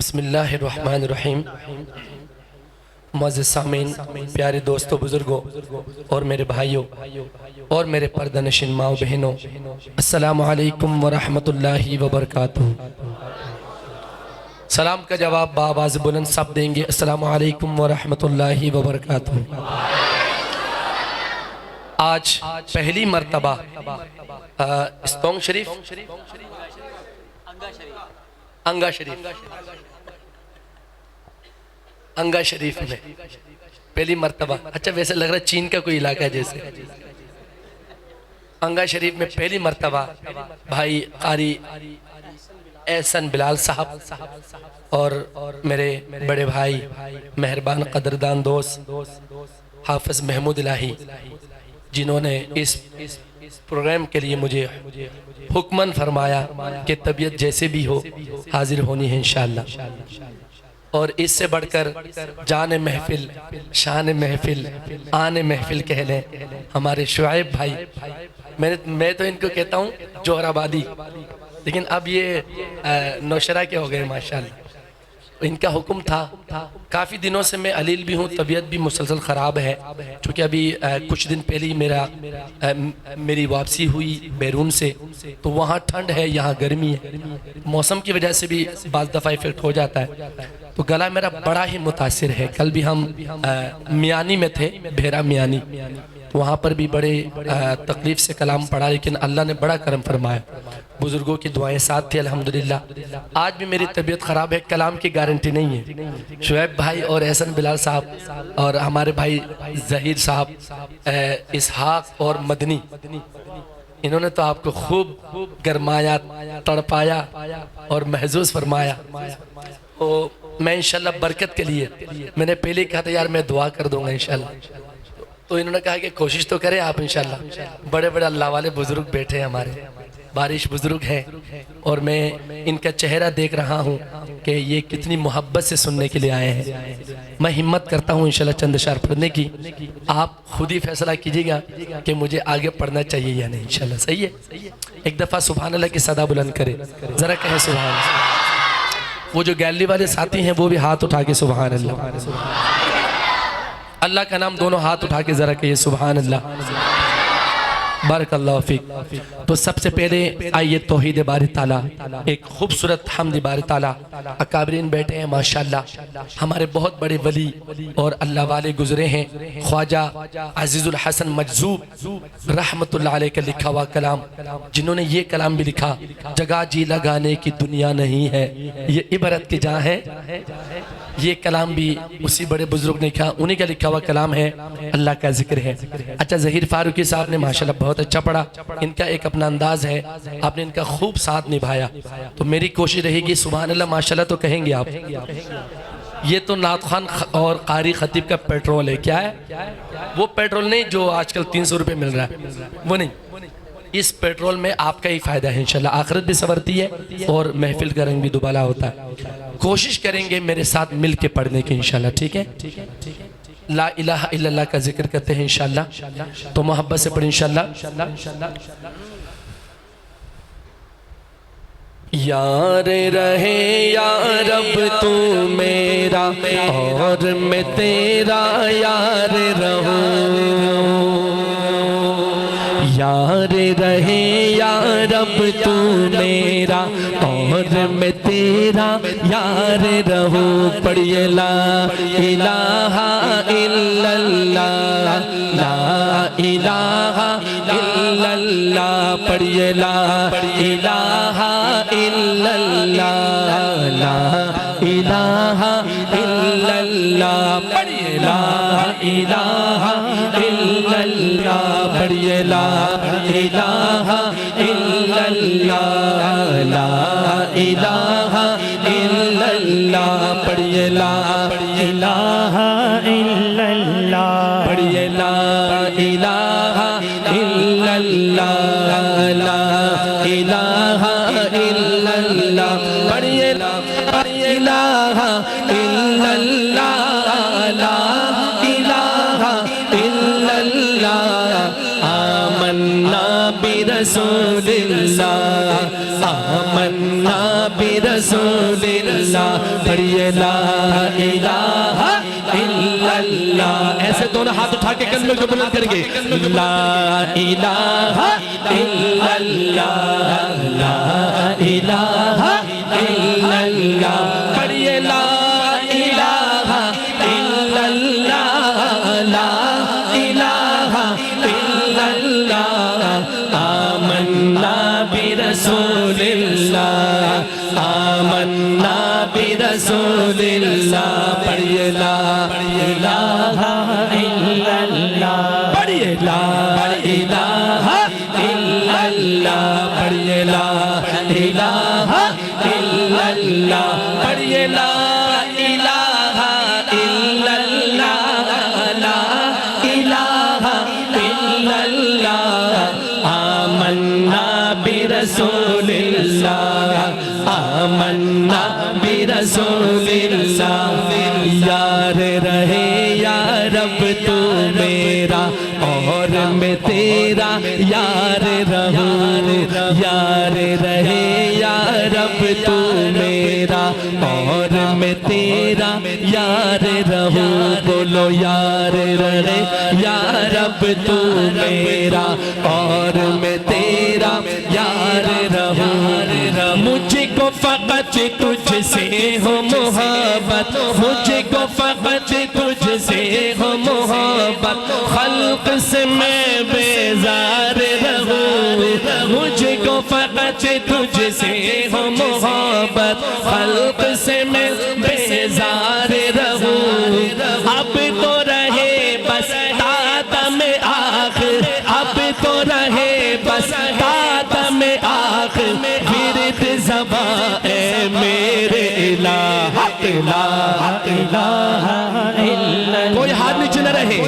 بسم اللہ الرحمن الرحیم۔ معزز سامعین، پیارے دوستوں، بزرگوں اور میرے بھائیوں اور میرے پردہ نشین ماں و بہنوں، السلام علیکم ورحمت اللہ وبرکاتہ۔ سلام کا جواب بآواز بلند سب دیں گے، السلام علیکم ورحمت اللہ وبرکاتہ۔ آج پہلی مرتبہ استونگ شریف انگا شریف میں پہلی مرتبہ، اچھا ویسے لگ رہا ہے چین کا کوئی علاقہ ہے جیسے، انگا شریف میں پہلی مرتبہ بھائی قاری احسن بلال صاحب اور میرے بڑے بھائی مہربان قدردان دوست حافظ محمود الہی، جنہوں نے اس پروگرام کے لیے مجھے حکماً فرمایا کہ طبیعت جیسے بھی ہو حاضر ہونی ہے انشاءاللہ۔ اور اس سے بڑھ کر جان محفل، شان محفل، آن محفل کہہ لیں ہمارے شعیب بھائی، میں تو ان کو کہتا ہوں جوہر آبادی، لیکن اب یہ نوشرہ کے ہو گئے ماشاءاللہ۔ ان کا حکم تھا، کافی دنوں سے میں علیل بھی ہوں، طبیعت بھی مسلسل خراب ہے، چونکہ ابھی کچھ دن پہلی میری واپسی ہوئی بیرون سے، تو وہاں ٹھنڈ ہے یہاں گرمی ہے، موسم کی وجہ سے بھی بعض دفعہ ایفیکٹ ہو جاتا ہے، تو گلا میرا بڑا ہی متاثر ہے۔ کل بھی ہم میانی میں تھے، بھیرا میانی، وہاں پر بھی بڑے تکلیف سے کلام پڑھا، لیکن اللہ نے بڑا کرم فرمایا، بزرگوں کی دعائیں ساتھ تھی الحمدللہ۔ آج بھی میری طبیعت خراب ہے، کلام کی گارنٹی نہیں ہے۔ شعیب بھائی اور احسن بلال صاحب اور ہمارے بھائی ظہیر صاحب، اسحاق اور مدنی، انہوں نے تو آپ کو خوب گرمایا، تڑپایا اور محظوظ فرمایا۔ تو میں انشاءاللہ برکت کے لیے، میں نے پہلے کہا تھا یار میں دعا کر دوں گا انشاءاللہ، تو انہوں نے کہا کہ کوشش تو کریں آپ انشاءاللہ۔ بڑے بڑے اللہ والے بزرگ بیٹھے ہمارے، بارش بزرگ ہیں، اور میں ان کا چہرہ دیکھ رہا ہوں کہ یہ کتنی محبت سے سننے کے لیے آئے ہیں۔ میں ہمت کرتا ہوں انشاءاللہ چند اشعار پڑھنے کی، آپ خود ہی فیصلہ کیجئے گا کہ مجھے آگے پڑھنا چاہیے یا نہیں انشاءاللہ۔ صحیح ہے؟ ایک دفعہ سبحان اللہ کی صدا بلند کرے، ذرا کہیں سبحان اللہ۔ وہ جو گیلری والے ساتھی ہیں وہ بھی ہاتھ اٹھا کے سبحان اللہ، اللہ کا نام دونوں ہاتھ اٹھا کے ذرا کہیے سبحان اللہ، بارک اللہ فیک۔ تو سب سے پہلے آئیے توحید باری تعالیٰ، ایک خوبصورت حمد باری تعالیٰ، اکابرین بیٹھے ہیں ماشاءاللہ، ہمارے بہت بڑے ولی اور اللہ والے گزرے ہیں، خواجہ عزیز الحسن مجذوب رحمت اللہ علیہ کا لکھا ہوا کلام، جنہوں نے یہ کلام بھی لکھا، جگہ جی لگانے کی دنیا نہیں ہے، یہ عبرت کی جہاں ہے۔ یہ کلام بھی اسی بڑے بزرگ نے لکھا، انہی کا لکھا ہوا کلام ہے، اللہ کا ذکر ہے۔ اچھا ظہیر فاروقی صاحب نے ماشاءاللہ بہت اچھا پڑھا، ان کا ایک اپنا انداز ہے، آپ نے ان کا خوب ساتھ نبھایا، تو میری کوشش رہے گی سبحان اللہ ماشاءاللہ تو کہیں گے آپ۔ یہ تو نعت خوان اور قاری خطیب کا پیٹرول ہے، کیا ہے؟ وہ پیٹرول نہیں جو آج کل 300 روپے مل رہا ہے، وہ نہیں، اس پیٹرول میں آپ کا ہی فائدہ ہے انشاءاللہ، آخرت بھی سورتی ہے اور محفل کا رنگ بھی دوبالا ہوتا ہے۔ کوشش کریں گے میرے ساتھ مل کے پڑھنے کی انشاءاللہ، ٹھیک ہے؟ لا الہ الا اللہ کا ذکر کرتے ہیں انشاءاللہ، تو محبت سے پڑھیں انشاءاللہ۔ یار رہے یا رب تو میرا اور میں تیرا یار رہوں، یار رہے یا رب تو میرا اور میں تیرا یار رہوں، پڑھیے لا الہ الا اللہ، لا الہ الا اللہ، پڑھیے لا الہ الا اللہ، لا الہ الا اللہ، پڑھیے لا الہ الا اللہ، پڑھیے لا الہ الا اللہ، لا الہ الا اللہ، پڑھیے لا الہ الا اللہ، پڑھیے لا الہ الا اللہ، لا الہ الا اللہ، پڑھیے لا الہ الا اللہ، لا الہ الا اللہ، آمنا برسول اللہ، آمنا برسول اللہ، اللہ پڑھیے لا الہ الا اللہ ایسے دونوں ہاتھ اٹھا کے کندھوں کو بلند کریں گے لا الہ الا اللہ لا الہ الا اللہ پڑھیے لا الہ الا اللہ لا الہ الا اللہ آمنا برسول اللہ آمنا برسول اللہ پڑھیے لا الہ الا اللہ پڑھیے لا الہ الا اللہ پڑھیے لا الہ الا اللہ پڑھیے لا الہ الا اللہ لا الہ الا اللہ آمنا برسول اللہ آمنا برسول اللہ یار رہے یا رب تو میرا اور میں تیرا یار رہوں یار رہے یا رب تو میرا اور میں تیرا یار رہوں بولو یار رہے یا رب تو میرا اور میں تیرا یار رہوں مجھ کو فقط تجھ سے ہو محبت مجھ کو فقط تجھ سے ہو محبت خلق سے میں بیزار رہوں مجھ کو فقط تجھ سے ہو محبت خلق سے میں بیزار رہوں اب تو رہے بس تاتم آخر اب تو رہے بس تاتم آخر ورد زبان اے میرے الہ الہ الہ الا کوئی ہاتھ نیچے نہ رہے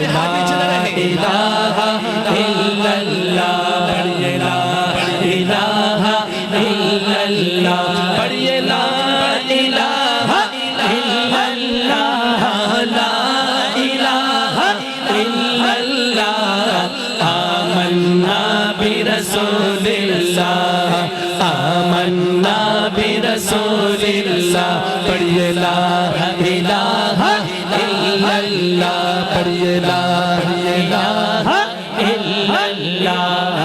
لا الہ الا اللہ پڑھیے لا الہ الا اللہ پڑھیے لا الہ الا اللہ لا الہ الا اللہ آمنا برسول اللہ آمنا برسول اللہ پڑھیے لا الہ الا اللہ پڑھیے لا الہ الا اللہ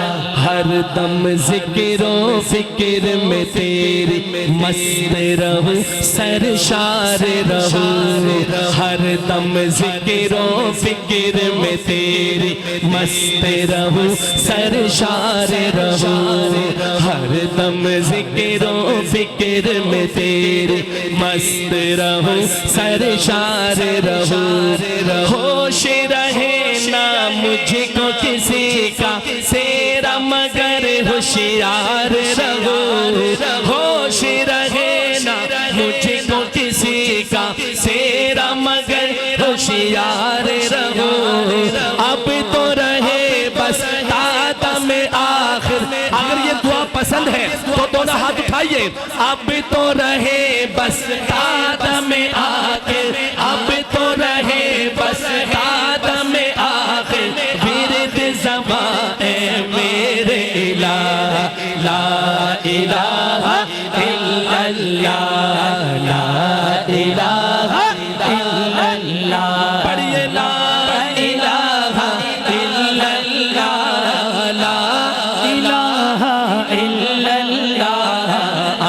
ہر دم ذکر و فکر میں تیری مست رہوں سرشار رہوں ہر دم ذکر و فکر میں تیری مست رہوں سرشار رہوں ہر دم ذکر و فکر میں تیری مست رہوں سرشار رہوں ہوش رہے نہ مجھ کو کسی کا تیرا مگر ہوشیار رہو ہوش رہے نہ مجھ کو کسی کا تیرا مگر ہوشیار رہو اب تو رہے بس تاتم آخر اگر یہ دعا پسند ہے تو دونوں ہاتھ اٹھائیے اب تو رہے بس تاتم آخر اب تو رہے بس تاتم آخر ورد زبان اے میرے الہ لا الہ الا اللہ لا الہ الا اللہ پڑھیے لا الہ الا اللہ لا الہ الا اللہ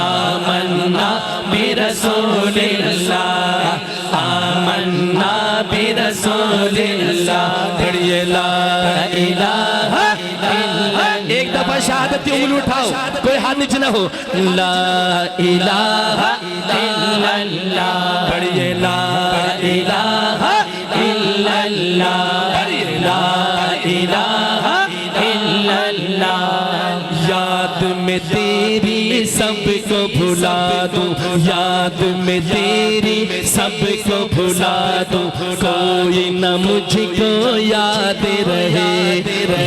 آمنا برسول اللہ آمنا برسول اللہ پڑھیے لا الہ الا ایک دفعہ شہادت کی انگلی اٹھاؤ کوئی ہاتھ نیچے نہ ہو لا الہ الا اللہ پڑھیے لا الہ الا اللہ پڑھیے لا الہ الا اللہ یاد میں تیری سب کو بھلا دوں یاد میں تیری سب کو بھلا دوں کوئی نہ مجھ کو یاد رہے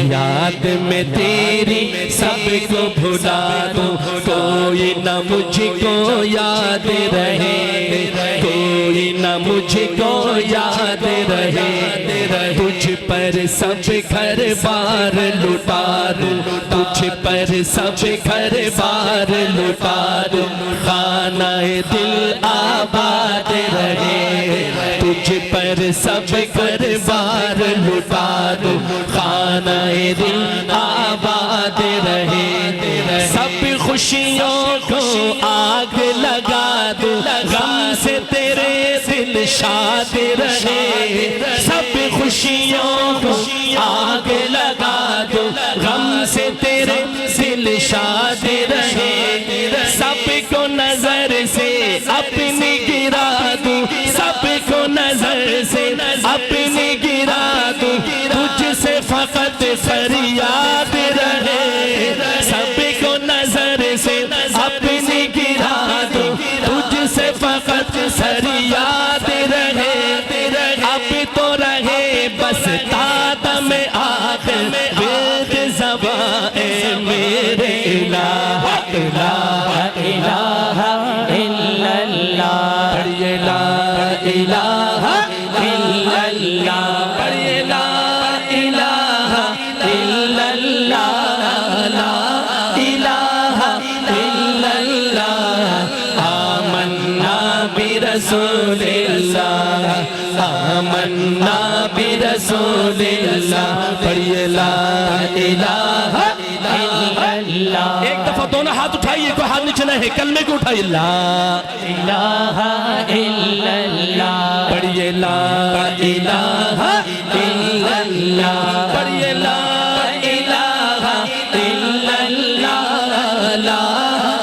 یاد میں تیری سب کو بھلا دوں کوئی نہ مجھ کو یاد رہے کوئی نہ مجھ کو یاد رہے تجھ پر سب گھر بار لٹا دوں تجھ پر سب گھر بار لٹا دوں خانہ دل آباد رہے تجھ پر سب گھر بار لٹا دوں خانہ دل آباد رہے سب خوشیوں کو آگ لگا دوں غم سے تیرے دل شاد رہے سب خوشیوں کو آگ لگا دوں غم سے تیرے دل شاد رہے سب کو نظر سے اپنی گرا دوں سب کو نظر سے اپنی گرا دوں تجھ سے فقط فریاد رہے سب کو نظر سے اپنی گرا دوں تجھ سے فقط فریاد رہے اب تو رہے بس تادم آخر وید زبان اے میرے الہ الہ الہ الا اللہ پڑھئے لا الہ الا اللہ پڑھئے لا الہ الا اللہ لا الہ الا اللہ آمنا برسول اللہ آمنا برسول اللہ پڑھئے لا الہ الا اللہ ایک دفعہ دونوں ہاتھ اٹھائیے کوئی ہاتھ نیچے نہ ہے کلمے کو اٹھائیے لا الہ الا اللہ پڑھئے لا الہ الا اللہ پڑھئے لا الہ الا اللہ لا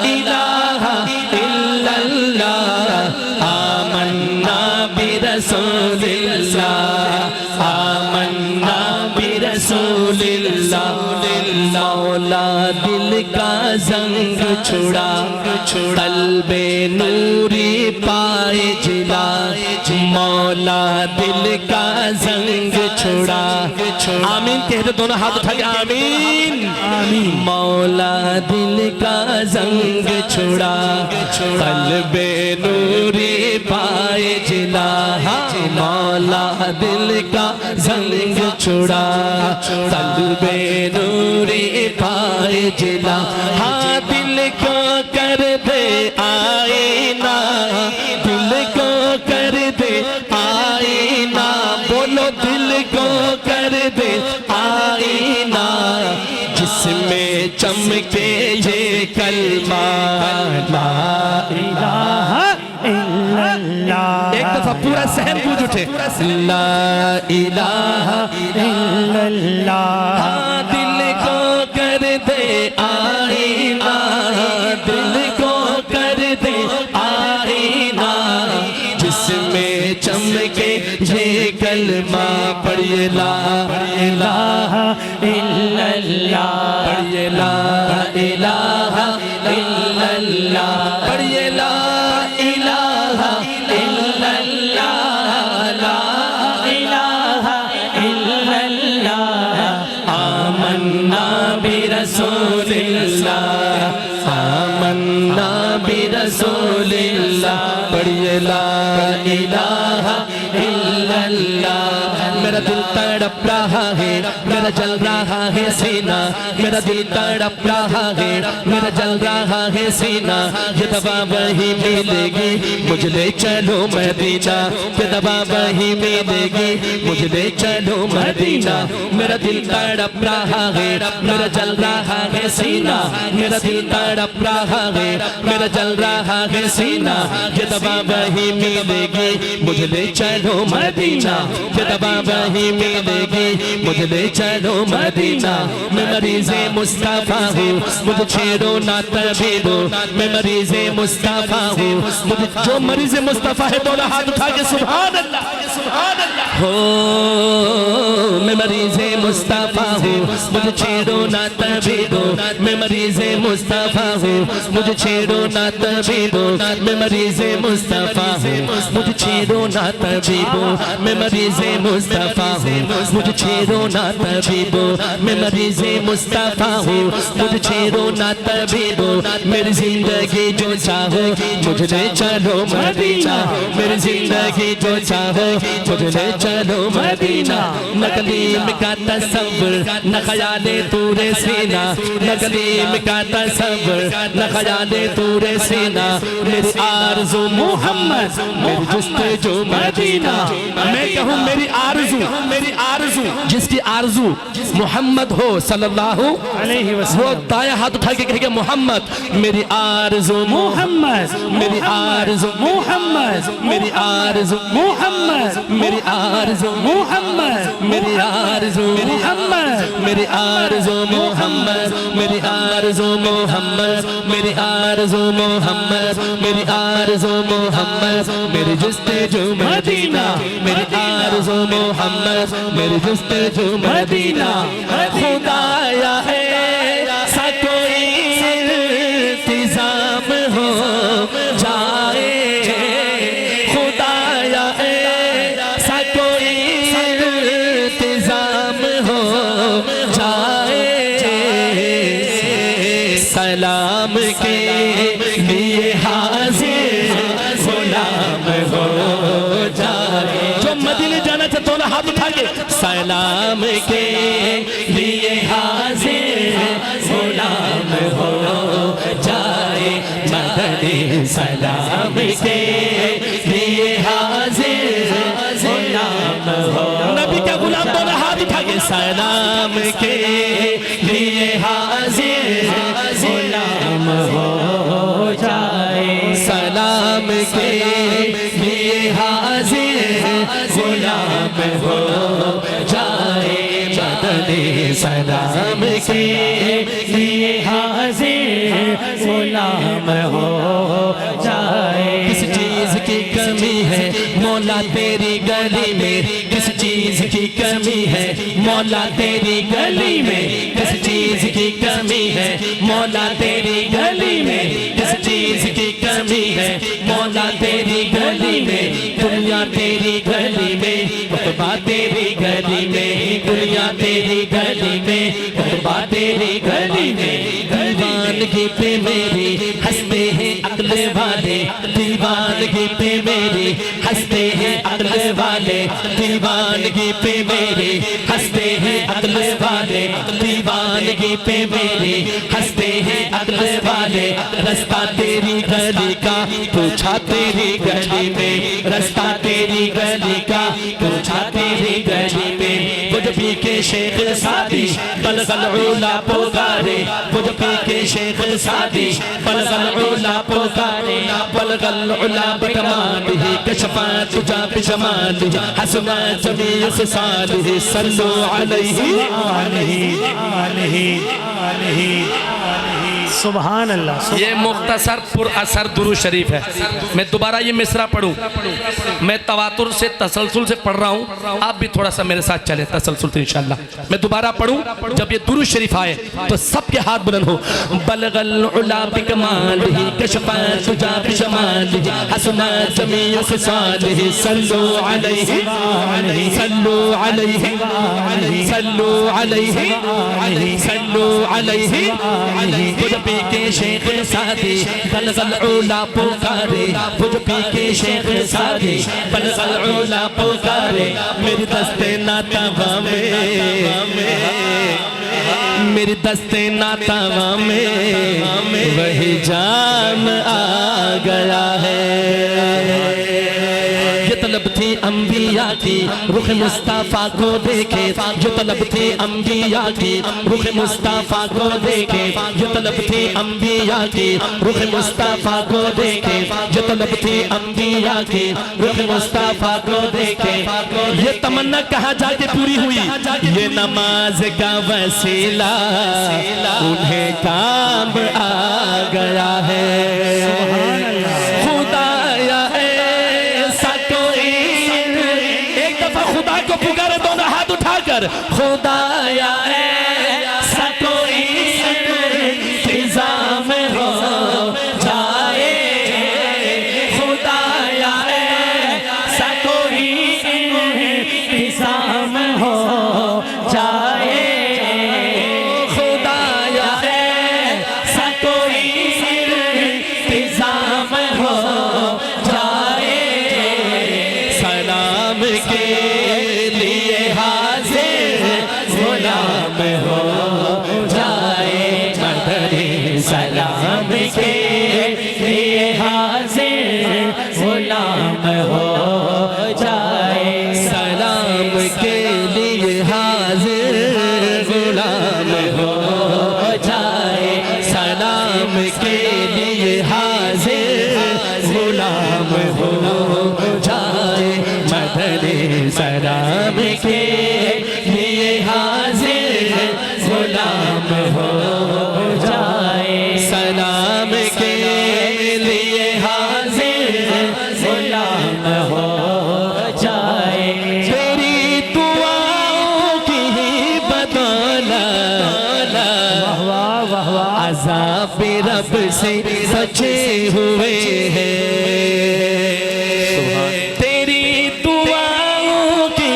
الہ الا اللہ آمنا برسول اللہ آمنا برسول اللہ مولا دل کا زنگ چھڑا قلب نوری پائے جلا مولا دل کا زنگ چھڑا آمین کہتے دونوں ہاتھ اٹھا کے آمین مولا دل کا زنگ چھڑا قلب نوری پائے جلا مولا دل کا زنگ چھڑا قلب نوری پائے جلا ہاں دل کو کر دے آئینہ دل کو کر دے آئینہ بولو دل کو کر دے آئینہ جس میں چمکے یہ کلمہ لا الہ الا اللہ ایک دفعہ پورا سہن گونج اٹھے لا الہ الا اللہ دل کو کر دے آئینہ دل کو کر دے آئینہ جس میں چمکے یہ کلمہ پڑھئے لا الہ الا اللہ پڑھئے لا الہ الا اللہ پڑھئے لا الہ الا اللہ لا الہ الا اللہ آمنا برسول اللہ آمنا برسول اللہ پڑھئے لا الہ الا اللہ میرا دل تڑپ رہا ہے میرا جل رہا ہے سینہ میرا دل تڑپ رہا ہے میرا جل رہا ہے سینہ یہ دوا وہی ملے گی مجھ لے چلو مدینہ یہ دوا وہی ملے گی مجھ لے چلو مدینہ میرا دل تڑپ رہا ہے میرا جل رہا ہے سینہ میرا دل تڑپ رہا ہے میرا جل رہا ہے سینہ یہ دوا وہی ملے گی مجھ لے چلو مدینہ یہ دوا وہی ملے گی مجھ لے چلو مدینہ میں مریض مصطفیٰ ہوں مجھے چھیڑو نہ طبیبو میں مریض مصطفیٰ ہوں جو مریض مصطفیٰ ہے دونوں ہاتھ اٹھا کے سبحان اللہ سبحان اللہ ہو میں مریض مصطفیٰ ہوں مجھے چھیڑو نہ طبیبو میں مریض مصطفیٰ ہوں مجھے چھیڑو نہ طبیبو میں مریض مصطفیٰ ہوں مجھے چھیڑو نہ طبیبو میں مریض مصطفیٰ ہوں مجھے چھیڑو نہ طبیبو میں مریض مصطفیٰ ہوں مجھے چھیڑو نہ طبیبو میری زندگی جو چاہو مجھ لے چلو مدینہ میری زندگی کہیں جو چاہو مجھ لے چلو مدینہ، نہ کلیم کا تصور نہ خیال طور سینہ، نہ کلیم کا تصور نہ خیال طور سینہ، میری آرزو محمد میری جستجو مدینہ، میں کہوں میری آرزو جس کی آرزو محمد ہو صلی اللہ علیہ وسلم، وہ دائیں ہاتھ اٹھا کے کہے گا محمد میری آرزو محمد، میری آرزو محمد، میری آرزو محمد، میری آرزو محمد، میری آرزو محمد، میری آرزو محمد، میری آرزو محمد، میری آرزو محمد، میری آرزو محمد، میری جستجو مدینہ، میری آرزو محمد، میری جستجو مدینہ، خدایا ایسا کوئی انتظام ہو جائے، خدایا ایسا کوئی انتظام ہو جائے، سلام کے لیے حاضر غلام ہو جائے، جو مدینے جانا تھا دونوں ہاتھ اٹھا کے سلام کے لیے حاضر غلام ہو جائے، مدنی سلام کے لیے حاضر غلام ہو، نبی کا غلام دونوں ہاتھ اٹھا کے سلام کے لیے حاضر غلام ہو جائے، سلام کے لیے حاضر غلام ہو جائے، مدنی سلام کے لیے حاضر غلام ہو جائے، کس چیز کی کمی ہے مولا تیری گلی میں، کس چیز کی کمی ہے مولا تیری گلی میں، کس چیز کی کمی ہے مولا تیری گلی میں، کس چیز کی کمی ہے مولا تیری گلی میں، دنیا تیری گلی میں خطبہ تیری گلی میں، دنیا تیری گلی میں خطبہ تیری گلی میں، دیوانگی پہ میری ہنستے ہیں عقل والے، دیوانگی پہ میری ہنستے ہیں عقل والے، دیوانگی پہ میری ہنستے ہیں عقل والے، دیوانگی پہ میری ہنستے ہیں عقل والے، رستہ تیری گلی کا پوچھا تیری گلی میں، رستہ تیری گلی کا پوچھا تیری گلی میں، بجبی کے شیخ سادی بلغ العلا پکارے، بجبی کے شیخ سادی بلغ العلا پکارے، بلغ العلا بکمالہ کشفت تجا بجمالہ حسنت جمیع خصالہ، صلو علیہ سبحان اللہ۔ یہ مختصر پر اثر درود شریف ہے، میں دوبارہ یہ مصرع پڑھوں، میں تواتر سے تسلسل سے پڑھ رہا ہوں، آپ بھی تھوڑا سا میرے ساتھ چلیں تسلسل سے انشاءاللہ، میں دوبارہ پڑھوں، جب یہ درود شریف آئے تو سب کے ہاتھ بلند ہو، بلغ العلا بکمالہ کشفت تجا بجمالہ حسنت جمیع خصالہ، صلو علیہ صلو علیہ صلو علیہ صلو علیہ، بجبی کے شیخ سادی بلغ العلا پکارے، بجبی کے شیخ سادی بلغ العلا پکارے، میری دست ناتوا میں، میری دست ناتوا میں وہی جام آ گیا ہے، یہ طلب تھی انبیاء کی رخ مصطفیٰ کو دیکھے، جو طلب تھی انبیاء کی رخ مصطفیٰ کو دیکھے، جو طلب تھی انبیاء کی رخ مصطفیٰ کو دیکھے، جو طلب تھی انبیاء کی رخ مصطفیٰ کو دیکھے، یہ تمنا کہاں جا کے پوری ہوئی، یہ نماز کا وسیلہ انہیں کام آ گیا ہے، خدایا ایسا کوئی، ایک دفعہ خدا کو پکارے دونوں ہاتھ اٹھا کر، خدایا ایسا کوئی انتظام ہو جائے، خدایا ایسا کوئی انتظام ہو جائے، خدایا ایسا کوئی انتظام ہو جائے، کے لیے حاضر غلام ہو جائے مدنی سلام کے لیے حاضر غلام ہو جائے سلام کے لیے حاضر غلام ہو جائے سلام کے لیے حاضر غلام ہو جائے مدنی سلام کے لیے حاضر غلام ہو جائے سلام کے لیے حاضر غلام ہو جائے تیری دعاؤں کی بدولت عذاب رب سے بچے ہوئے ہیں تیری دعاؤں کی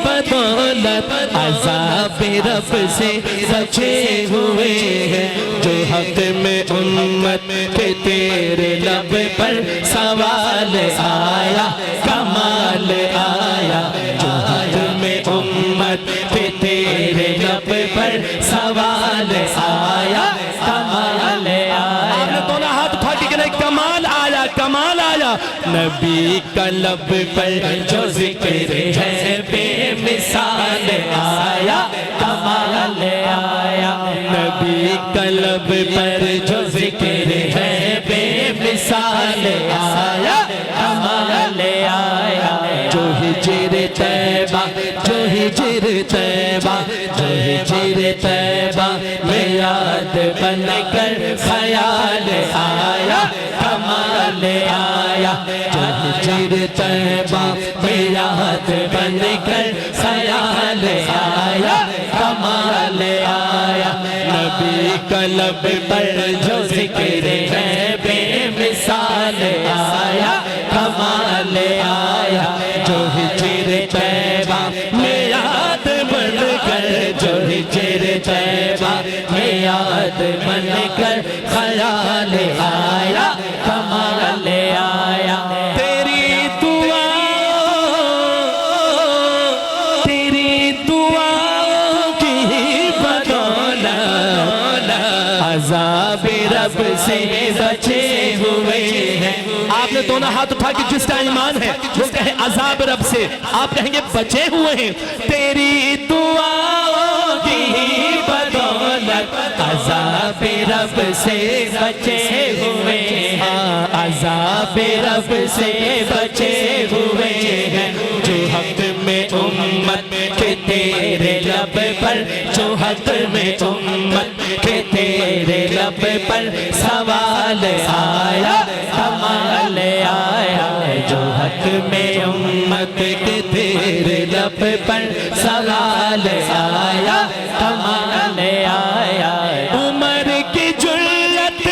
بدولت عذاب رب سے بچے ہوئے ہیں جو حق میں امت کے تیرے لب پر سوال آیا کمال آیا جو حق میں امت کے تیرے لب پر سوال آیا کمال آیا آپ نے دونوں ہاتھ اٹھا کے کہنا کمال آیا کمال آیا نبی کا لب پر جو ذکر ہے بے مثال آیا کمال آیا نبی کا لب پر جو ذکر ہے بے مثال آیا کمال آیا جو ہجر طیبہ جو ہجر طیبہ جو ہجر طیبہ میں یاد بن کر خیال آیا کمال آیا جو ہجر طیبہ میں یاد بن کر خیال آیا کمال آیا نبی کا لب پر جو ذکر ہے بے مثال آیا کمال آیا جو ہجر طیبہ میں یاد بن کر جو ہجر طیبہ میں یاد بن کر خیال آیا کمال آیا تیری دعاؤں کی بدولت عذاب رب سے بچے ہوئے ہیں آپ نے دونوں ہاتھ اٹھا کے جس کا ایمان ہے وہ کہے عذاب رب سے آپ کہیں گے بچے ہوئے ہیں تیری دعاؤں کی بدولت عذاب رب سے بچے ہوئے ہیں عذاب رب سے بچے ہوئے ہیں جو حق میں امت کے تیرے لب پر جو حق میں امت کے تیرے لب پر سوال آیا کمال آیا جو حق میں امت کے تیرے لب پر سوال آیا کمال آیا عمر کی جرت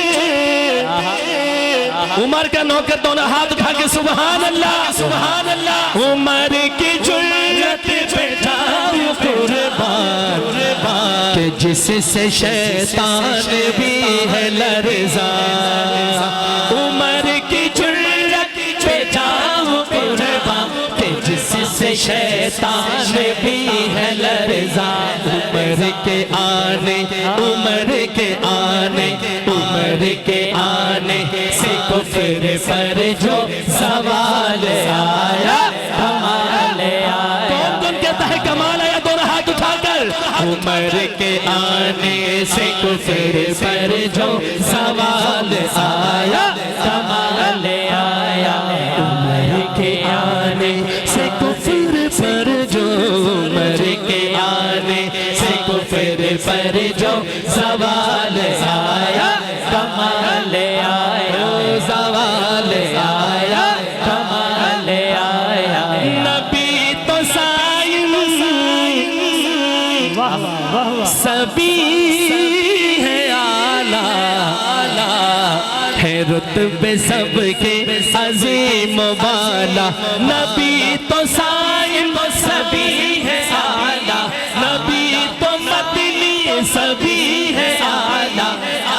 عمر کا نوکر دونوں ہاتھ اٹھا کے سبحان اللہ سبحان اللہ عمر کی جرت پہ جاؤ قربان کہ جس سے شیطان بھی ہے لرزا عمر کی جرت پہ جاؤ قربان کہ جس سے شیطان بھی ہے لرزا عمر کے آنے عمر کے آنے عمر کے آنے سے کفر پر جو سوال آیا کمال آیا کون کہتا ہے کمال آیا دونوں ہاتھ اٹھا کر عمر کے آنے سے کفر پر جو سوال آیا کمال آیا عمر کے آنے سے کفر پر جو عمر کے آنے سے کفر پر جو سوال آیا کمال آیا سوال آیا کمال آیا نبی تو سائن سبھی ہے آلہ ہے رتبے سب کے عظیم و بالا نبی تو سائن سبھی ہے آلہ نبی تو مدنی سبھی ہے آلہ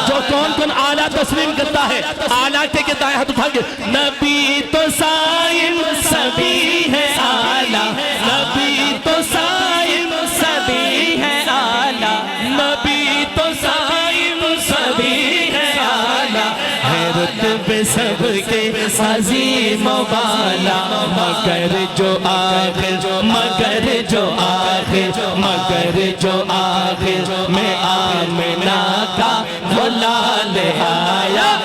جو کون آلہ تسلیم کرتا ہے آلہ کے دائیں ہاتھ اٹھا کے نبی تو سائن سبھی ہے آلہ سب کے عظیم و بالا مگر جو آخر میں آمنہ کا وہ لال آیا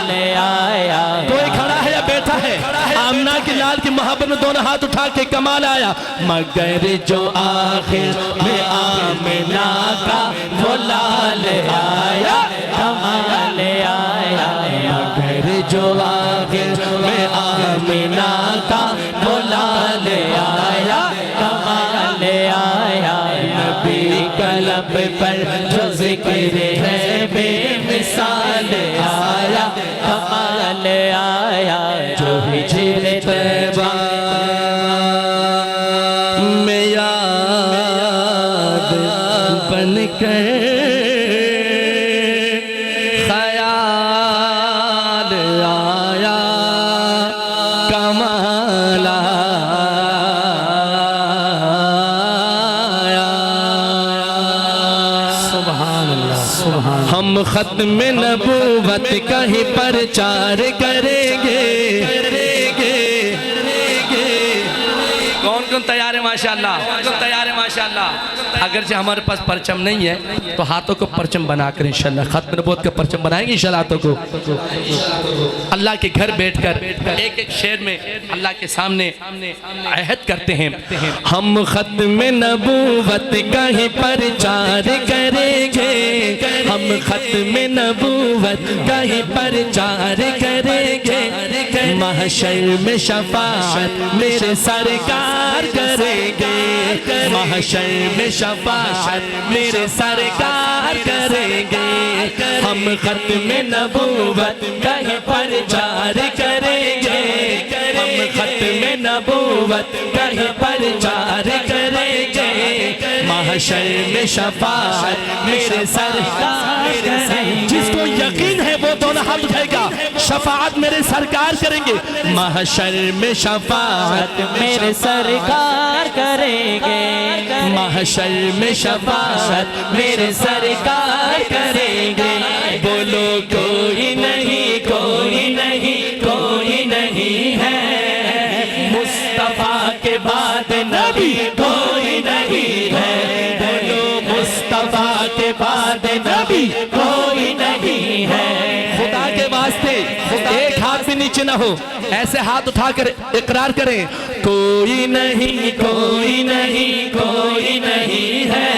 لے آیا کوئی کھڑا ہے یا بیٹھا ہے آمنہ کی لال کی محبت میں دونوں ہاتھ اٹھا کے کمال آیا مگر جو آخر میں آمنہ کا وہ لال آیا کمال آیا مگر جو آخر میں آمنہ کا وہ لال آیا کمال آیا نبی قلب پر جو ذکر ہے بے مثال آیا کمال آیا جو ہجر طیبہ میں یاد بن کر خیال آیا کمال آیا سبحان اللہ سبحان اللہ ہم ختم نبوت کا ہی پرچار کریں گے کون کون تیار ہے ماشاءاللہ اگرچہ ہمارے پاس پرچم نہیں ہے تو ہاتھوں کو پرچم بنا کر انشاءاللہ ختم نبوت کا پرچم بنائیں گے انشاءاللہ ہاتھوں کو اللہ کے گھر بیٹھ کر ایک ایک شعر میں اللہ کے سامنے عہد کرتے ہیں ہم ختم نبوت کا ہی پرچار کریں گے ہم ختم نبوت کا ہی پرچار کریں گے محشر میں شفاعت میرے سرکار کریں گے محشر میں شفاعت میرے سرکار کریں گے ہم ختم نبوت کا ہی پرچار کریں گے ہم ختم نبوت کا ہی پرچار کریں گے محشر میں شفاعت میرے سرکار کریں گے جس کو یقین ہے وہ دونوں ہاتھ اٹھائے گا شفاعت میرے سرکار کریں گے محشر میں شفاعت میرے سرکار کریں گے محشر میں شفاعت میرے سرکار کریں گے بولو کوئی نہیں ہے مصطفیٰ کے بعد نبی کوئی نہیں ہے بولو مصطفیٰ کے بعد نبی کوئی نہیں ہے خدا کے واسطے ایک ہاتھ بھی نیچے نہ ہو ایسے ہاتھ اٹھا کر اقرار کریں کوئی نہیں ہے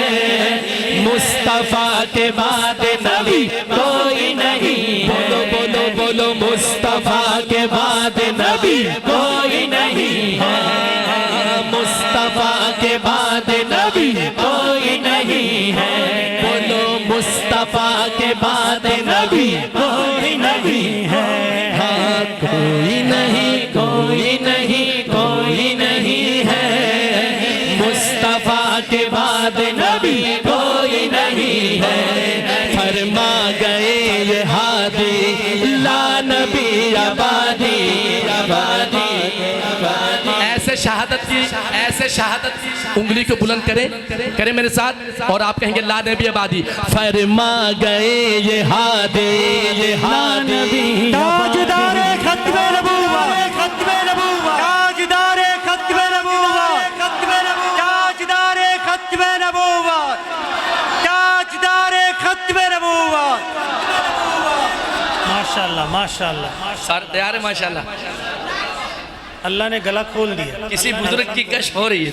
مصطفیٰ کے بعد نبی کوئی نہیں ہے بولو مصطفیٰ کے بعد نبی کوئی نہیں ہے مصطفیٰ کے بعد نبی کوئی نہیں ہے بولو مصطفیٰ کے بعد نبی کوئی نہیں ہے کوئی نہیں ہے مصطفیٰ کے بعد نبی کوئی نہیں ہے فرما گئے یہ ہادی لا نبی آبادی ایسے شہادت کی انگلی کو بلند کریں میرے ساتھ اور آپ کہیں گے لا نبی آبادی فرما گئے یہ ہادی تاجدار ختم نبوت تاجدار ختم نبوت تاجدار ختم نبوت تاجدار ختم نبوت ماشاءاللہ ماشاءاللہ سارے تیار ہیں ماشاءاللہ اللہ نے گلا کھول دیا کسی بزرگ کی کشف ہو رہی ہے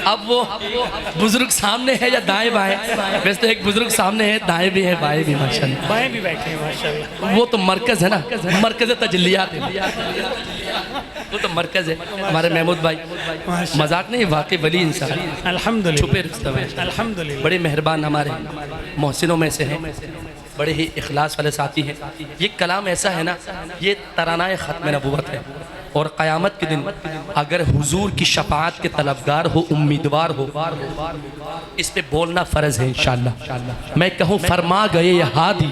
اب وہ بزرگ سامنے ہے یا دائیں بائیں ویسے تو ایک بزرگ سامنے ہے دائیں بھی ہے بائیں بھی ماشاءاللہ بائیں بھی بیٹھے ہیں ماشاءاللہ وہ تو مرکز ہے نا مرکز تجلیات ہے وہ تو مرکز ہے ہمارے محمود بھائی مذاق نہیں واقعی ولی انسان الحمدللہ چھپے رستہ ہے الحمدللہ بڑے مہربان ہمارے محسنوں میں سے ہیں بڑے ہی اخلاص والے ساتھی ہیں یہ کلام ایسا ہے نا یہ ترانہ ختم نبوت ہے اور قیامت کے دن اگر حضور کی شفاعت کے طلبگار ہو امیدوار ہو اس پہ بولنا فرض ہے انشاءاللہ میں کہوں فرما گئے یہ ہادی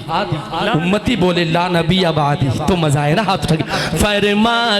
امتی بولے لا نبی آبادی تو مزہ ہے نا ہاتھ اٹھا کے فرما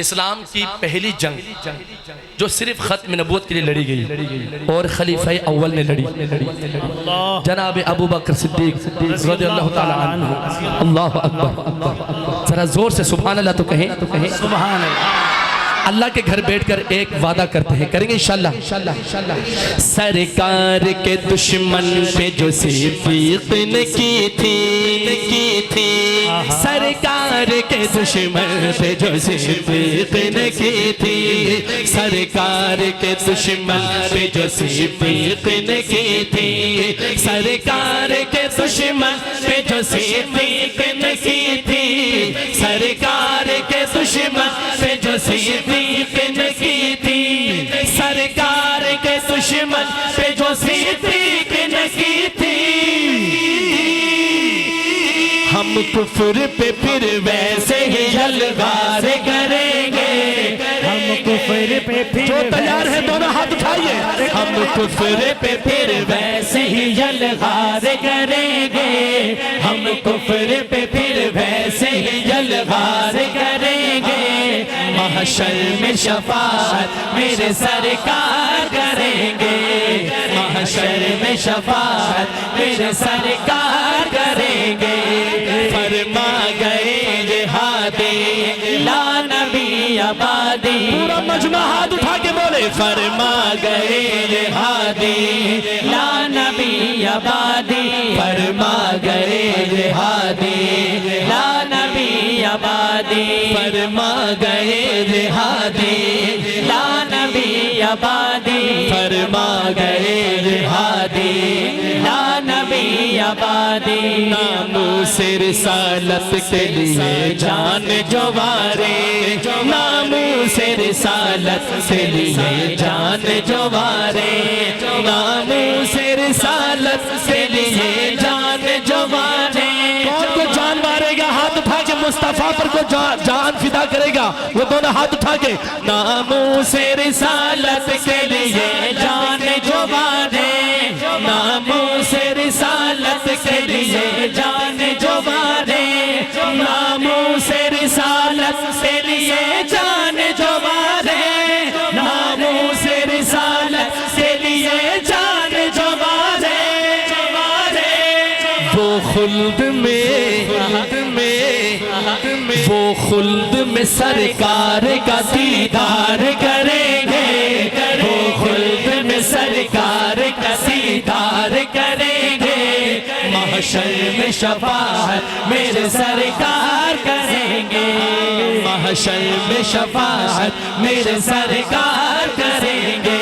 اسلام کی پہلی جنگ جو صرف ختم نبوت کے لیے لڑی گئی اور خلیفہ اول نے لڑی جناب ابو بکر صدیق رضی اللہ تعالی عنہ اللہ اکبر ذرا زور سے سبحان اللہ تو کہیں سبحان اللہ اللہ کے گھر بیٹھ کر ایک وعدہ کرتے ہیں کریں گے انشاءاللہ سرکار کے دشمن پہ جو صدیق نے کی تھی سرکار کے دشمن پہ جو صدیق نے کی تھی سرکار کے دشمن پہ جو صدیق نے کی تھی سرکار کے دشمن پہ جو صدیق نے کی تھی سرکار کے دشمن پہ جو صدیق نے کی تھی سرکار کے دشمن پہ جو صدیق نے کی تھی ہم کفر پہ پھر ویسے ہی یلغار کریں گے ہم کفر پہ پھر جو تیار ہے دونوں ہاتھ اٹھائیے ہم کفر پہ پھر ویسے ہی یلغار کریں گے ہم کفر پہ پھر ویسے ہی یلغار کریں گے محشر میں شفاعت میرے سرکار کریں گے محشر میں شفاعت میرے سرکار کریں گے فرما گئے یہ ہادی لا نبی آبادی پورا مجمع ہاتھ اٹھا کے بولے فرما گئے یہ ہادی لا نبی آبادی فرما گئے یہ ہادی لا نبی آبادی فرما گئے یہ ہادی لا نبی آبادی فرما گئے یہ ہادی لا نبی آبادی ناموس رسالت کے لیے جان جو وارے ناموس رسالت کے لیے جان جو وارے ناموس رسالت کے لیے جان جو وارے کون کو جان مارے گا ہاتھ اٹھا کے مصطفیٰ پر کو جان فدا کرے گا وہ دونوں ہاتھ اٹھا کے ناموس رسالت کے لیے جان جو وارے ناموس رسالت کے لیے جان جو وارے ناموس رسالت کے لیے جان جو وارے ناموس رسالت کے لیے جان جو وارے وہ خلد میں سرکار کا دیدار کریں گے وہ خلد میں سرکار کا دیدار کریں گے محشر میں شفاعت میرے سرکار کریں گے محشر میں شفاعت میرے سرکار کریں گے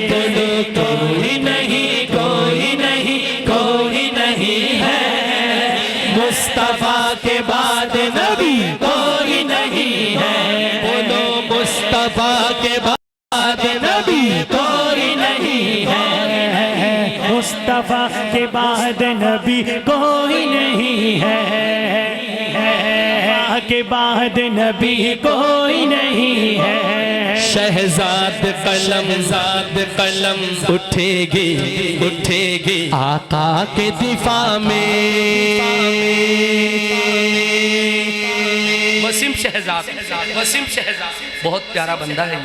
بولو کوئی نہیں کوئی نہیں کوئی نہیں ہے مصطفیٰ کے بعد نبی کوئی نہیں ہے بولو مصطفیٰ کے بعد نبی کوئی نہیں ہے مصطفیٰ کے بعد نبی کوئی نہیں ہے کے بعد نبی کوئی نہیں ہے شہزاد قلم اٹھے گی آقا کے دفاع میں وسیم شہزاد بہت پیارا بندہ ہے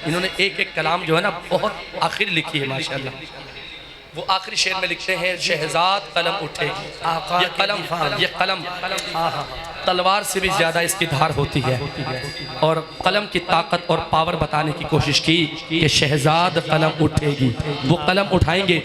انہوں نے ایک ایک کلام جو ہے نا بہت آخر لکھی ہے ماشاءاللہ وہ آخری شعر میں لکھتے ہیں شہزاد قلم اٹھے گی یہ قلم تلوار سے بھی زیادہ اس کی دھار ہوتی ہے اور قلم کی طاقت اور پاور بتانے کی کوشش کی کہ شہزاد قلم اٹھے گی وہ قلم اٹھائیں گے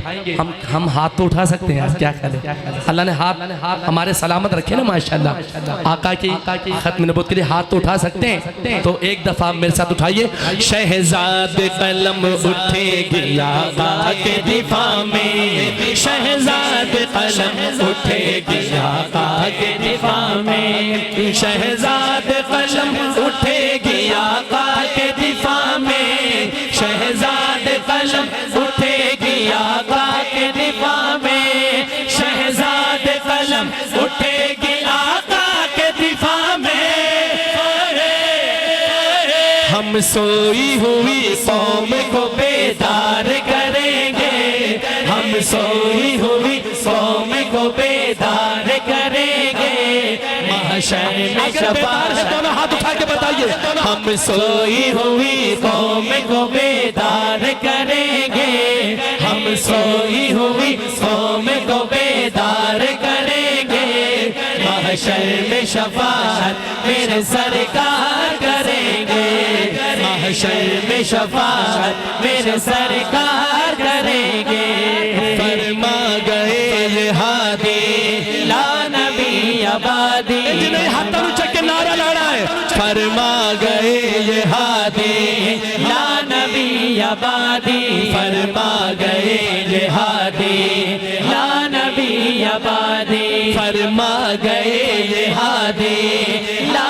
ہم ہاتھ تو اٹھا سکتے ہیں کیا خیال ہے اللہ نے ہاتھ ہمارے سلامت رکھے نا ماشاءاللہ آقا کی ختم نبوت کے لیے ہاتھ تو اٹھا سکتے ہیں تو ایک دفعہ میرے ساتھ اٹھائیے شہزاد قلم اٹھے گی آقا کے دفاع میں شہزاد قلم اٹھے گی آقا کے دفاع میں شہزاد قلم اٹھے گی آقا کے دفاع میں شہزاد قلم اٹھے گی آقا کے دفاع میں شہزاد قلم اٹھے گی آقا کے دفاع میں ہم سوئی ہوئی قوم کو بیدار کریں گے ہم سوئی ہوئی قوم کو بیدار کریں گے محشر میں شفاعت دونوں ہاتھ اٹھا کے بتائیے ہم سوئی ہوئی قوم کو بیدار کریں گے ہم سوئی ہوئی قوم کو بیدار کریں گے محشر میں شفاعت میرے سرکار کریں گے محشر میں شفاعت میرے سرکار کریں گے فرما گئے یہ ہادی لا نبی آبادی جنہیں ہاتھ اونچا کے نعرہ لڑا ہے فرما گئے یہ ہادی لا نبی آبادی فرما گئے یہ ہادی لا نبی آبادی فرما گئے یہ ہادی لا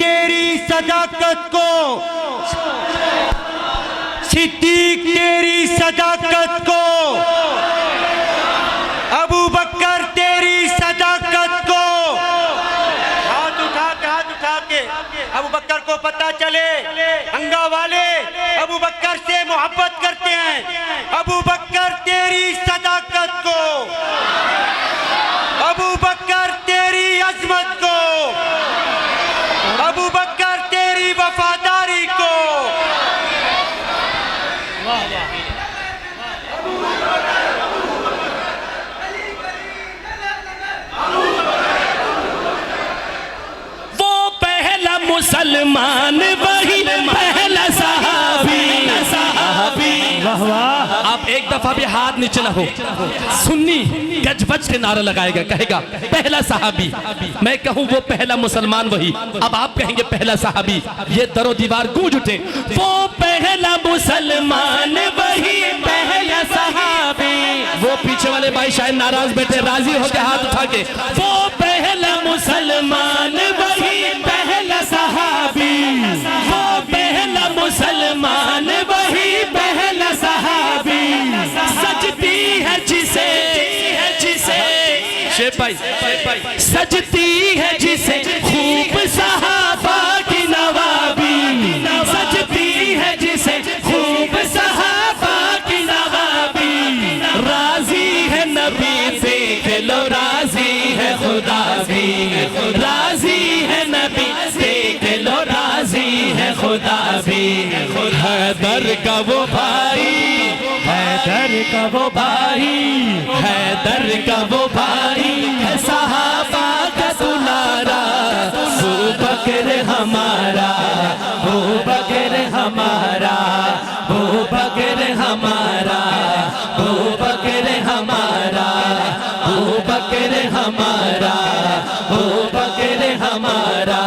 تیری صداقت کو، صدیق تیری صداقت کو، ابو بکر تیری صداقت کو، ہاتھ اٹھا کے ابو بکر کو پتہ چلے ہنگا والے ابو بکر سے محبت کرتے ہیں، ابو بکر تیری صداقت کو، ابو بکر تیری عظمت کو، ابو بکر تیری وفاداری کو، مسلمان وہی پہلا صحابی۔ آپ ایک دفعہ بھی ہاتھ نیچے نہ ہو، سنی گج بج کے نعرہ لگائے گا، کہے گا پہلا صحابی، میں کہوں وہ پہلا مسلمان وہی، اب آپ کہیں گے پہلا صحابی، یہ در و دیوار گونج اٹھے، وہ پہلا مسلمان وہی پہلا صحابی۔ وہ پیچھے والے بھائی شاید ناراض بیٹھے، راضی ہو کے ہاتھ اٹھا کے، وہ پہلا مسلمان وہی پہلا صحابی، وہ پہلا مسلمان وہی پہلا صحابی، سجتی ہے جسے شیخ بھائی سجتی ہے جسے خوب صحابہ کی نوابی، سجتی ہے جسے خوب صحابہ کی نوابی، راضی ہے نبی دیکھ لو، راضی ہے خدا بھی، راضی ہے نبی دیکھ لو، راضی ہے خدا بھی، حیدر کا وہ بھائی، حیدر کا وہ بھائی، حیدر کا وہ بھائی، صحابہ کا دلارا، ابو بکر ہمارا، ابو بکر ہمارا، ابو بکر ہمارا، ابو بکر ہمارا، ابو بکر ہمارا، ابو بکر ہمارا،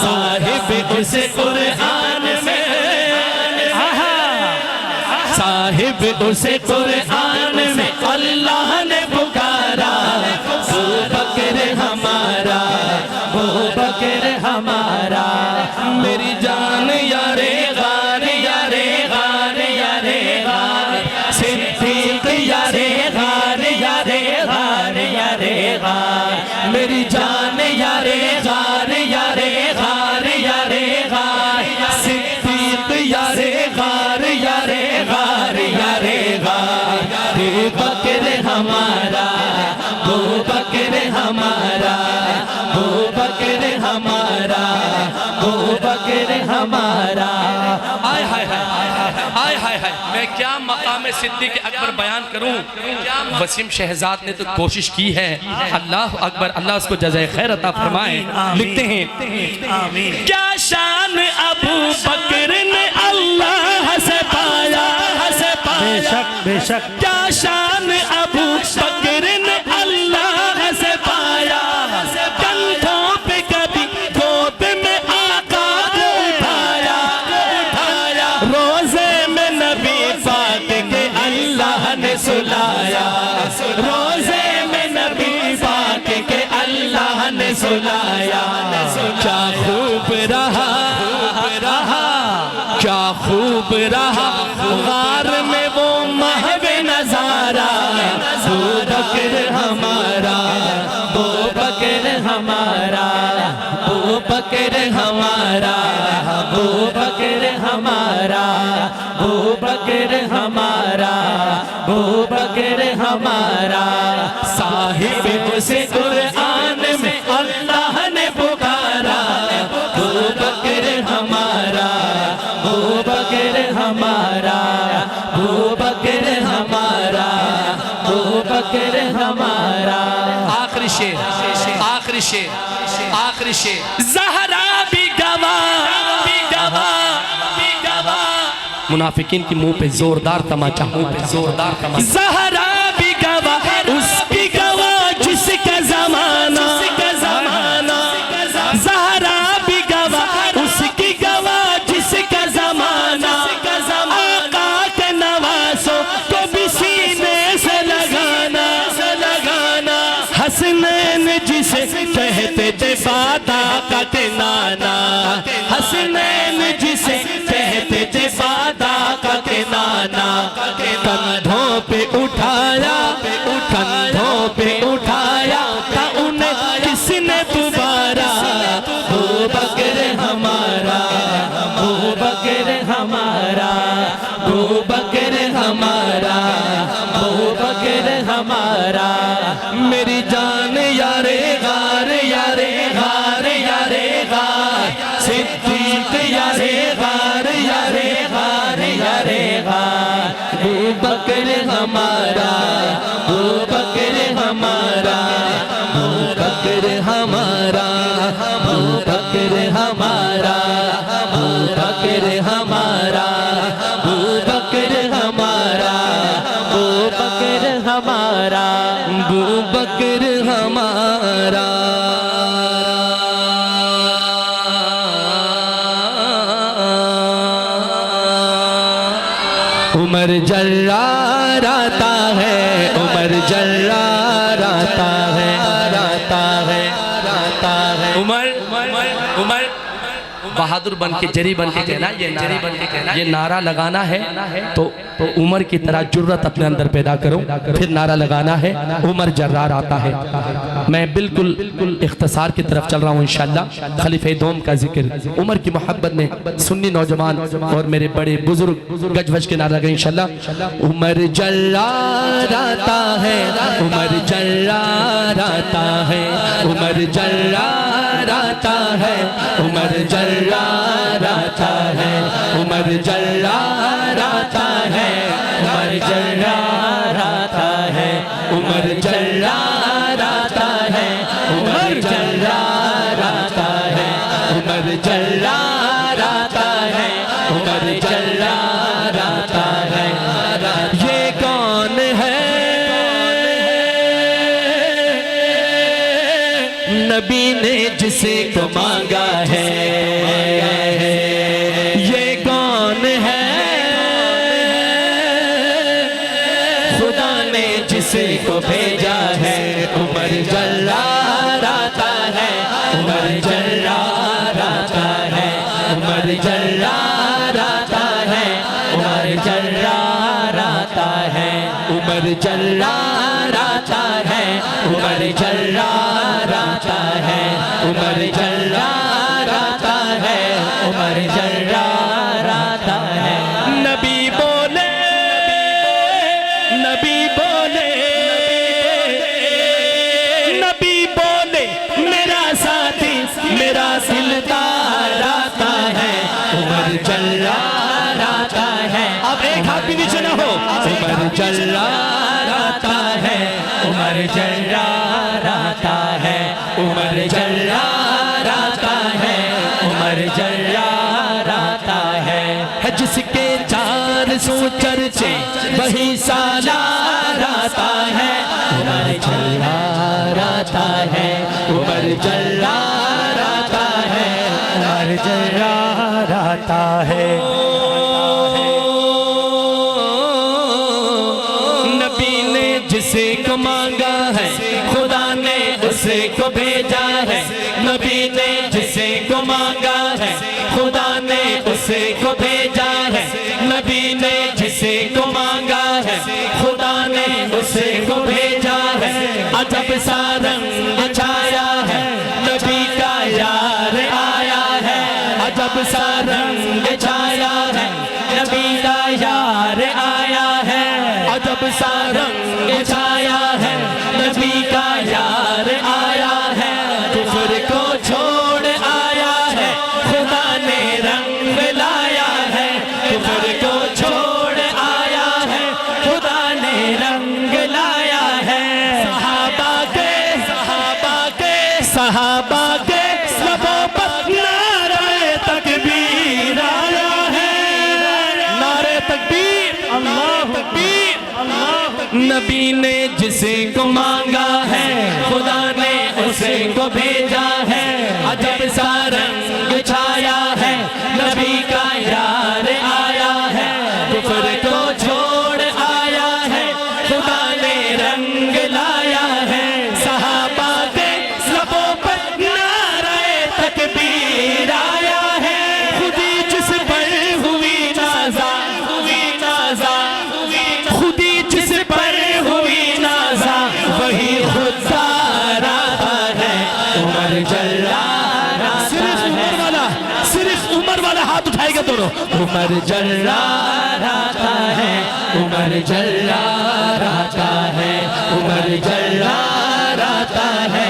صاحب اس قرآن میں، صاحب اس قرآن میں اللہ نے پکارا، ابو بکر ہمارا، ابو بکر ہمارا، میری جان یارے غار، یارے غار، یارے غار، صدیق یارے غار، یارے غار، یارے غار، میری جان یارے غار، یارے غار، یارے غار، صدیق یارے غار، یارے غار، یارے غار، ابو بکر ہمارا، ابو بکر ہمارا، ابو بکر ہمارا، ابو بکر ہمارا۔ آئے ہائے ہائے آئے ہائے ہائے، میں کیا مقام صدیق اکبر بیان کروں، وسیم شہزاد نے تو کوشش کی ہے، اللہ اکبر، اللہ اس کو جزائے خیر عطا فرمائے۔ لکھتے ہیں کیا شان ابو بکر نے اللہ سے پایا، بے شک بے شک، کیا شان ابو بکر نے اللہ سے پایا، کندھوں پہ کبھی گود میں آقا کو اٹھایا، روزے میں نبی پاک کے اللہ نے سلایا، روزے میں نبی پاک کے اللہ نے سلایا، کیا خوب رہا، کیا خوب رہا غار میں وہ محو نظارہ، ابو بکر ہمارا، ابو بکر ہمارا، ابو بکر ہمارا، ابو بکر ہمارا، ابو بکر ہمارا، ابو بکر ہمارا، صاحب اس قرآن میں اللہ نے پکارا، ابو بکر ہمارا، ابو بکر ہمارا، ابو بکر ہمارا، ابو بکر ہمارا۔ آخری شعر، آخری شعر، آخری شعر، زہرا بھی گواہ، منافقین کی منہ پہ زوردار تماچا، زہرا بھی گواہ، اس کی گواہ جس کا زمانہ، زہرا بھی گواہ، اس کی گواہ جس کا زمانہ، آقا کے نواسوں کو بھی سینے سے لگانا، حسنین جسے کہتے کہتے تھے صداقت نانا، حسنین جسے کہتے تھے صداقت نانا، کندھوں پہ اٹھایا کندھوں پہ اٹھایا تھا انہیں کس نے دوبارہ، ابو بکر ہمارا ابو بکر ہمارا ابو بکر ہمارا ابو بکر ہمارا، میری جان یارے غار یارے غار یارے غار، صدیق یارے غار یارے غار یارے غار، ابو بکر ہمارا ابو بکر ہمارا ابو بکر ہمارا ابو بکر ہمارا ابو بکر ہمارا ابو بکر ہمارا ابو بکر ہمارا ابو بکر ہمارا۔ عمر جرار آتا ہے عمر جرار آتا ہے آتا ہے آتا ہے، عمر بہادر بن کے جری بن کے کہنا، یہ نعرہ لگانا ہے تو عمر کی طرح جرت اپنے اندر پیدا کرو، پھر نعرہ لگانا ہے عمر جرار آتا ہے۔ میں بالکل اختصار کی طرف چل رہا ہوں انشاءاللہ، خلیفہ دوم کا ذکر، عمر کی محبت میں سنی نوجوان اور میرے بڑے بزرگ گج وج کے نعرہ لگیں انشاءاللہ۔ عمر جرار آتا ہے عمر جرار آتا ہے عمر جرار آتا ہے عمر جرار آتا ہے عمر جرار آتا ہے عمر جرار آتا ہے عمر جرار آتا ہے عمر جرار آتا ہے عمر جرار آتا ہے عمر جرار آتا ہے، یہ کون ہے نبی نے جسے کو مانگا ہے، یہ کون ہے خدا نے جسے کو بھیجا ہے، عمر جرار آتا ہے عمر جرار آتا ہے عمر جرار آتا ہے عمر جرار آتا ہے عمر جرار آتا ہے عمر جرار آتا ہے عمر جرار آتا ہے عمر جرار آتا ہے، نبی بولے نبی بولے نبی بولے میرا ساتھی میرا دلدار آتا ہے، عمر جرار آتا ہے، اب ایک ہاتھ بھی نیچے نہ ہو، عمر جرار آتا ہے عمر جرار آتا ہے عمر جرار آتا ہے عمر جرار آتا ہے، جس کے 400 چرچے وہی سالار آتا ہے، عمر جرار آتا ہے عمر جرار آتا ہے عمر جرار آتا ہے، نبی نے جسے کو مانگا ہے خدا نے اسے کو بھیجا ہے، نبی نے جسے کو مانگا ہے خدا نے اسے کو بھیجا ہے، نبی نے جسے کو مانگا ہے خدا نے اسے کو بھیجا ہے، عجب سا رنگ چھایا ہے نبی کا یار آیا ہے، عجب سا رنگ چھایا ہے نبی کا یار آیا ہے، عجب سا رنگ چھایا ہے نبی کا یار آیا ہے، کفر کو چھوڑ آیا ہے خدا نے رنگ لایا ہے، کفر کو چھوڑ آیا ہے خدا نے رنگ لایا ہے، صحابہ کے لبوں پر نعرہ تکبیر آیا ہے، نعرہ تکبیر اللہ تکبیر، نبی نے جسے کو مانگا ہے خدا نے اسے کو بھیجا ہے، عجب سا رنگ چھایا ہے نبی کا یار آیا ہے، کفر کو چھوڑ آیا ہے خدا نے رنگ لایا ہے، صحابہ کے لبوں پر ہاتھ اٹھائے گا دونوں. عمر جرار آتا ہے, عمر جرار آتا ہے, عمر جرار آتا ہے,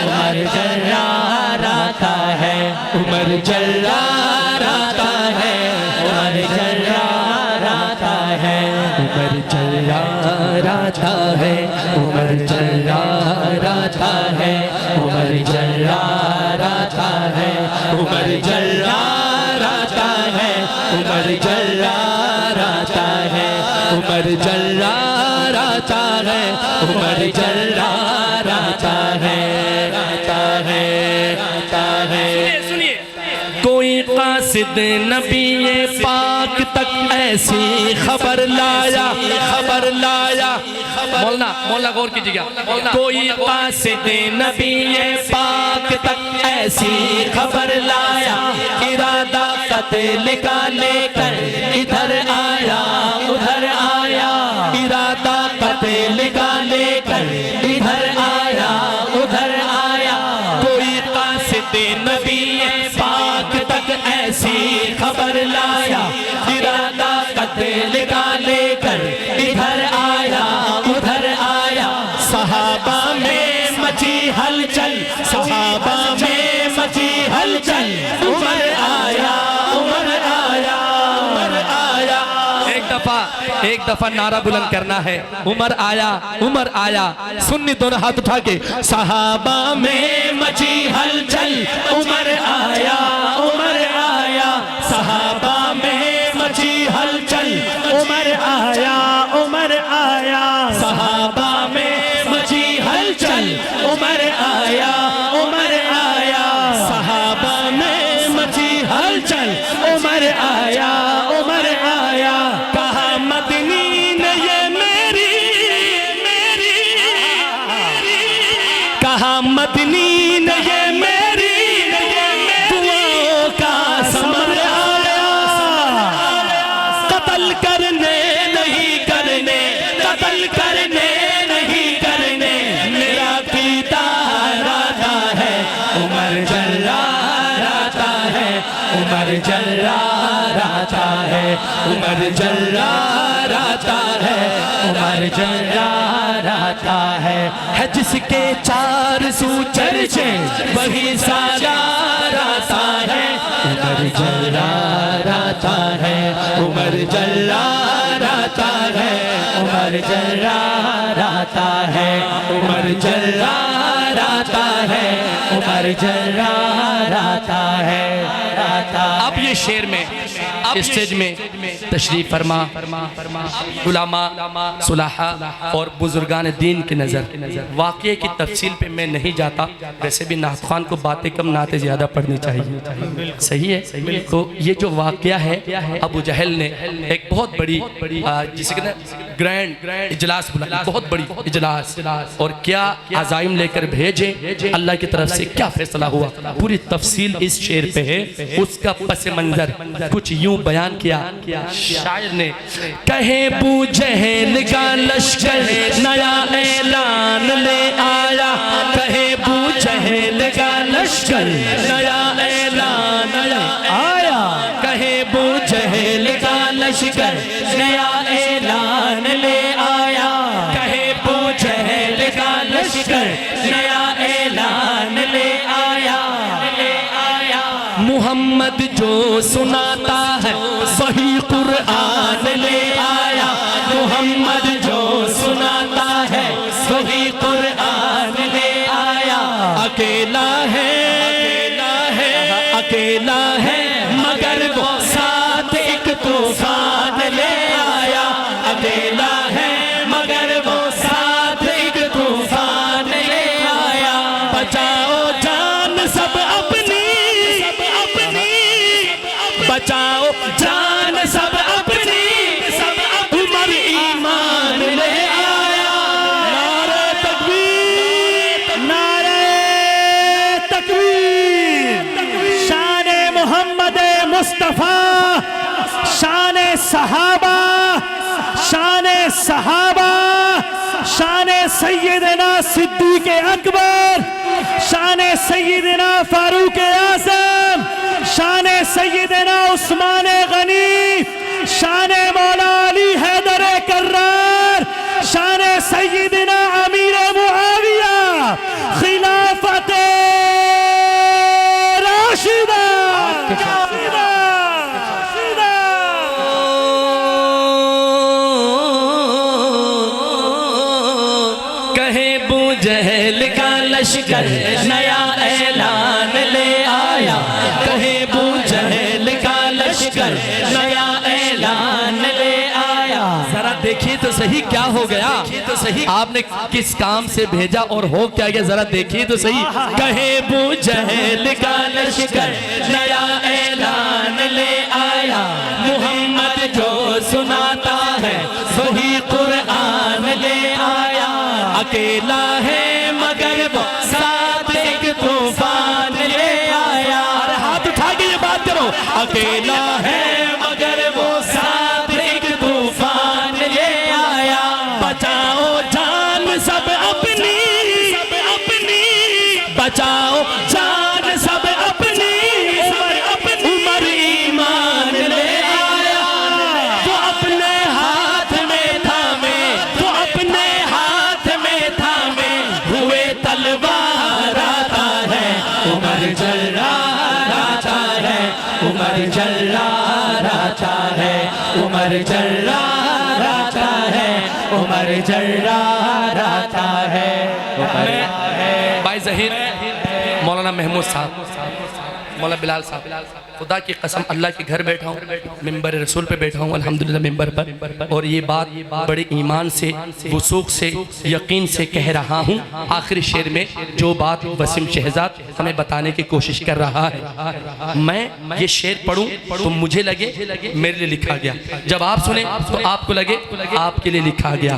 عمر جرار آتا ہے, عمر جرار آتا ہے, عمر جرار آتا ہے, عمر جرار آتا ہے, عمر جرار آتا ہے, عمر جرار آتا ہے, عمر جرار آتا ہے, عمر جرار آتا ہے, عمر جرار آتا ہے, عمر جرار آتا ہے, آتا ہے, آتا ہے. کوئی قاصد نبی پاک تک ایسی خبر لایا, خبر لایا. مولانا غور کیجئے گا. کوئی قاصد نبی پاک تک ایسی خبر لایا, ارادہ قتل کا لے کر ادھر آیا, ادھر آیا, ارادہ قتل کا لے کر ادھر آیا, ادھر آیا. کوئی قاصد نبی پاک تک ایسی خبر لایا, ارادہ قتل کا لے کر ادھر آیا, ادھر آیا. صحابہ میں مچی ہلچل, صحابہ میں مچی ہلچل, عمر آیا, عمر آیا, عمر آیا. ایک دفعہ نعرہ بلند کرنا ہے, عمر آیا, عمر آیا. سنی دونوں ہاتھ اٹھا کے. صحابہ میں مچی ہلچل, عمر آیا, عمر آیا. صحابہ میں مچی ہلچل, عمر آیا, عمر آیا. صحابہ میں مچی ہلچل, عمر آیا, عمر آیا. صحابہ میں مچی ہلچل, عمر آیا, عمر آیا. کہا مدنی نے یہ میری, کہا مدنی نے یہ میری دعاؤں کا ثمر آیا. قتل کرنے نہیں کرنے, قتل کرنے نہیں کرنے, میرا پیتا راتا ہے, عمر جرار آتا ہے, عمر جرار آتا ہے, عمر جرار آتا ہے, عمر جرار آتا ہے. ہے جس کے 400 چرچے وہی سالار آتا ہے, عمر جرار آتا ہے, عمر جرار آتا ہے, عمر جرار آتا ہے, عمر جرار آتا ہے, عمر جرار آتا ہے, آتا. اب یہ شعر میں اسٹیج میں تشریف فرما علماء, صلحاء اور بزرگان دین کی نظر. واقعے کی تفصیل پہ میں نہیں جاتا, ویسے بھی نعت خوان کو باتیں کم نعتیں زیادہ پڑھنی چاہیے, صحیح ہے. تو یہ جو واقعہ ہے, ابو جہل نے ایک بہت بڑی جسے کہتے ہیں گرینڈ اجلاس بلایا, بہت بڑی اجلاس, اور کیا عزائم لے کر بھیجے, اللہ کی طرف سے کیا فیصلہ ہوا, پوری تفصیل اس شعر پہ ہے. اس کا پس منظر کچھ یوں بیان کیا شاعر نے. کہے ابو جہل کا لشکر نیا اعلان لے آیا, کہے ابو جہل کا لشکر نیا اعلان آیا, کہے ابو جہل کا لشکر نیا اعلان لے آیا, کہے ابو جہل کا لشکر نیا اعلان لے آیا. محمد جو سناتا ہے وہی قرآن لے آیا, محمد جو سناتا ہے وہی قرآن لے آیا. اکیلا ہے, اکیلا ہے مگر وہ ساتھ ایک طوفان لے آیا, اکیلا ہے مگر وہ ساتھ ایک طوفان لے آیا. بچاؤ جان سب اپنی, بچاؤ جان سب اپنی, عمر ایمان لے آیا. نعرہ تکبیر, نعرہ تکبیر. شان محمد مصطفیٰ, شان صحابہ, شان صحابہ, شان سیدنا صدیق اکبر, شان سیدنا فاروق اعظم, شان سیدنا عثمان غنی، شان مولا علی حیدر کرار، شان سیدنا امیر معاویہ، خلافت راشدہ۔ کہے ابو جہل کا لشکر نیا اعلان لے آیا، کہے ابو جہل کا لشکر نیا اعلان لے آیا۔ ذرا دیکھیے تو صحیح کیا ہو گیا، آپ نے کس کام سے بھیجا اور ہو کیا گیا، ذرا دیکھیے تو صحیح۔ کہے ابو جہل کا لشکر نیا اعلان لے آیا، محمد جو سناتا ہے وہی قرآن لے آیا۔ اکیلا ہے مگر وہ ساتھ ایک طوفان لے آیا۔ ہاتھ اٹھا کے یہ بات کرو، اکیلا ہے مگر وہ ساتھ ایک طوفان لے آیا۔ بچاؤ جان سب اپنی، بچاؤ جان سب اپنی، عمر ایمان لے آیا۔ وہ اپنے ہاتھ میں تھامے، وہ اپنے ہاتھ میں تھامے ہوئے تلوار آتا ہے، عمر جلال آتا ہے، عمر جلال آتا ہے، عمر جلال آتا ہے، عمر جلال آتا ہے۔ بھائی ظہیر مولانا محمود صاحب، مولانا بلال صاحب، خدا کی قسم اللہ کے گھر بیٹھا ہوں، ممبر رسول پہ بیٹھا ہوں الحمدللہ ممبر پر، اور یہ بات بڑے ایمان سے، وثوق سے، یقین سے کہہ رہا ہوں۔ آخری شعر میں جو بات وسیم شہزاد ہمیں بتانے کی کوشش کر رہا ہے، میں یہ شعر پڑھوں تو مجھے لگے میرے لیے لکھا گیا، جب آپ سنیں تو آپ کو لگے آپ کے لیے لکھا گیا۔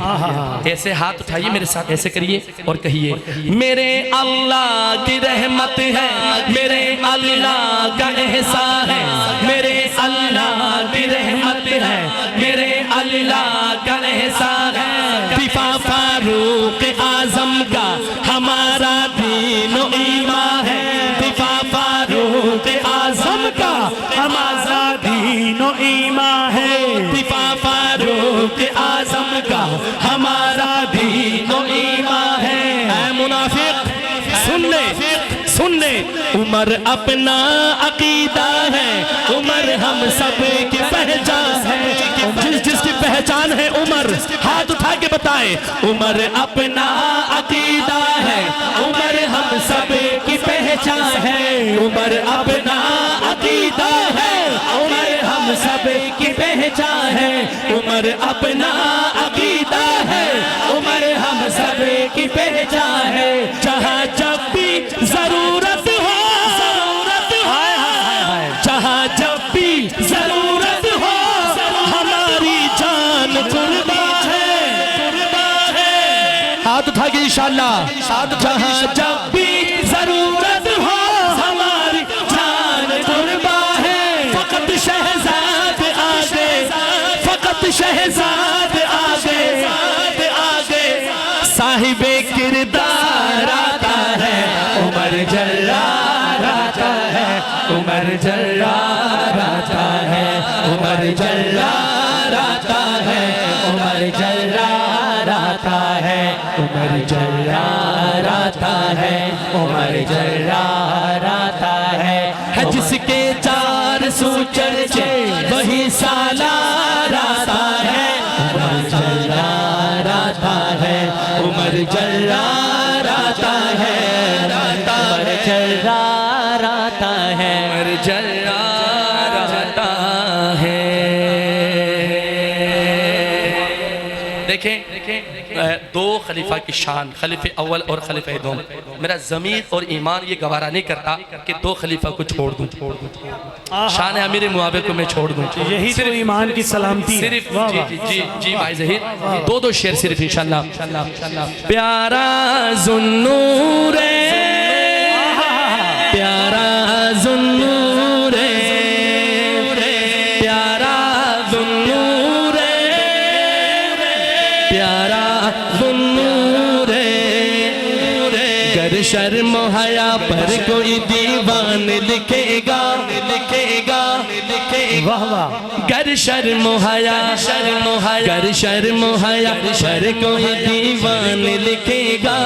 ایسے ہاتھ اٹھائیے میرے ساتھ، ایسے کریے اور کہیے، میرے اللہ کی رحمت ہے، میرے اللہ کا احسان ہے، میرے اللہ کی رحمت ہے، میرے اللہ کا احسان ہے۔ دفاع فاروق اعظم کا ہمارا دین و ایمان ہے، دفاع فاروق اعظم کا ہمارا دین و ایمان ہے، دفاع فاروق اعظم کا ہمارا دین و ایمان ہے۔ اے منافق سن لے، سن لے، عمر اپنا عقیدہ ہے، عمر ہم سب کی پہچان ہے، جس کی پہچان ہے عمر ہاتھ اٹھا کے بتائے، عمر اپنا عقیدہ ہے، عمر ہم سب کی پہچان ہے، عمر اپنا عقیدہ ہے، عمر ہم سب کی پہچان ہے، عمر اپنا عقیدہ ہے، عمر ہم سب کی پہچان ہے۔ جہاں جب بھی ضرورت ہو، جہاں جب بھی ضرورت ہو، ہماری جان قربان ہے۔ ہاتھ اٹھا کے انشاءاللہ، جہاں جب بھی ضرورت ہو، ہماری جان قربان ہے۔ فقط شہزاد آگے، فقط شہزاد آگے، صاحب کردار آتا ہے، عمر جلال آتا ہے، عمر جلال آتا ہے، عمر جلال آتا ہے، عمر جلال آتا ہے، عمر جلال آتا ہے، عمر جلال آتا ہے۔ جس کے چار سو چرچے وہی سالار آتا ہے، عمر جلال آتا ہے، عمر جلال آتا ہے، عمر جلال آتا ہے، عمر جلال آتا ہے۔ دیکھیں دو خلیفہ کی شان، خلیفہ اول اور خلیفہ دوم، میرا ضمیر اور ایمان یہ گوارا نہیں کرتا کہ دو خلیفہ کو چھوڑ دوں، شان امیر معاویہ کو میں چھوڑ دوں۔ یہی تو ایمان کی سلامتی ہے۔ صرف جی بھائی ظہیر دو شعر صرف انشاءاللہ۔ پیارا ذوالنور، پیارا ذوالنور، پیارا ذوالنور، پیارا ذوالنور، گر شرم و حیا پر کوئی دیوان لکھے گا، لکھے گا، لکھے واہ واہ گر شرم و حیا گر شرم و حیا پر کوئی دیوان لکھے گا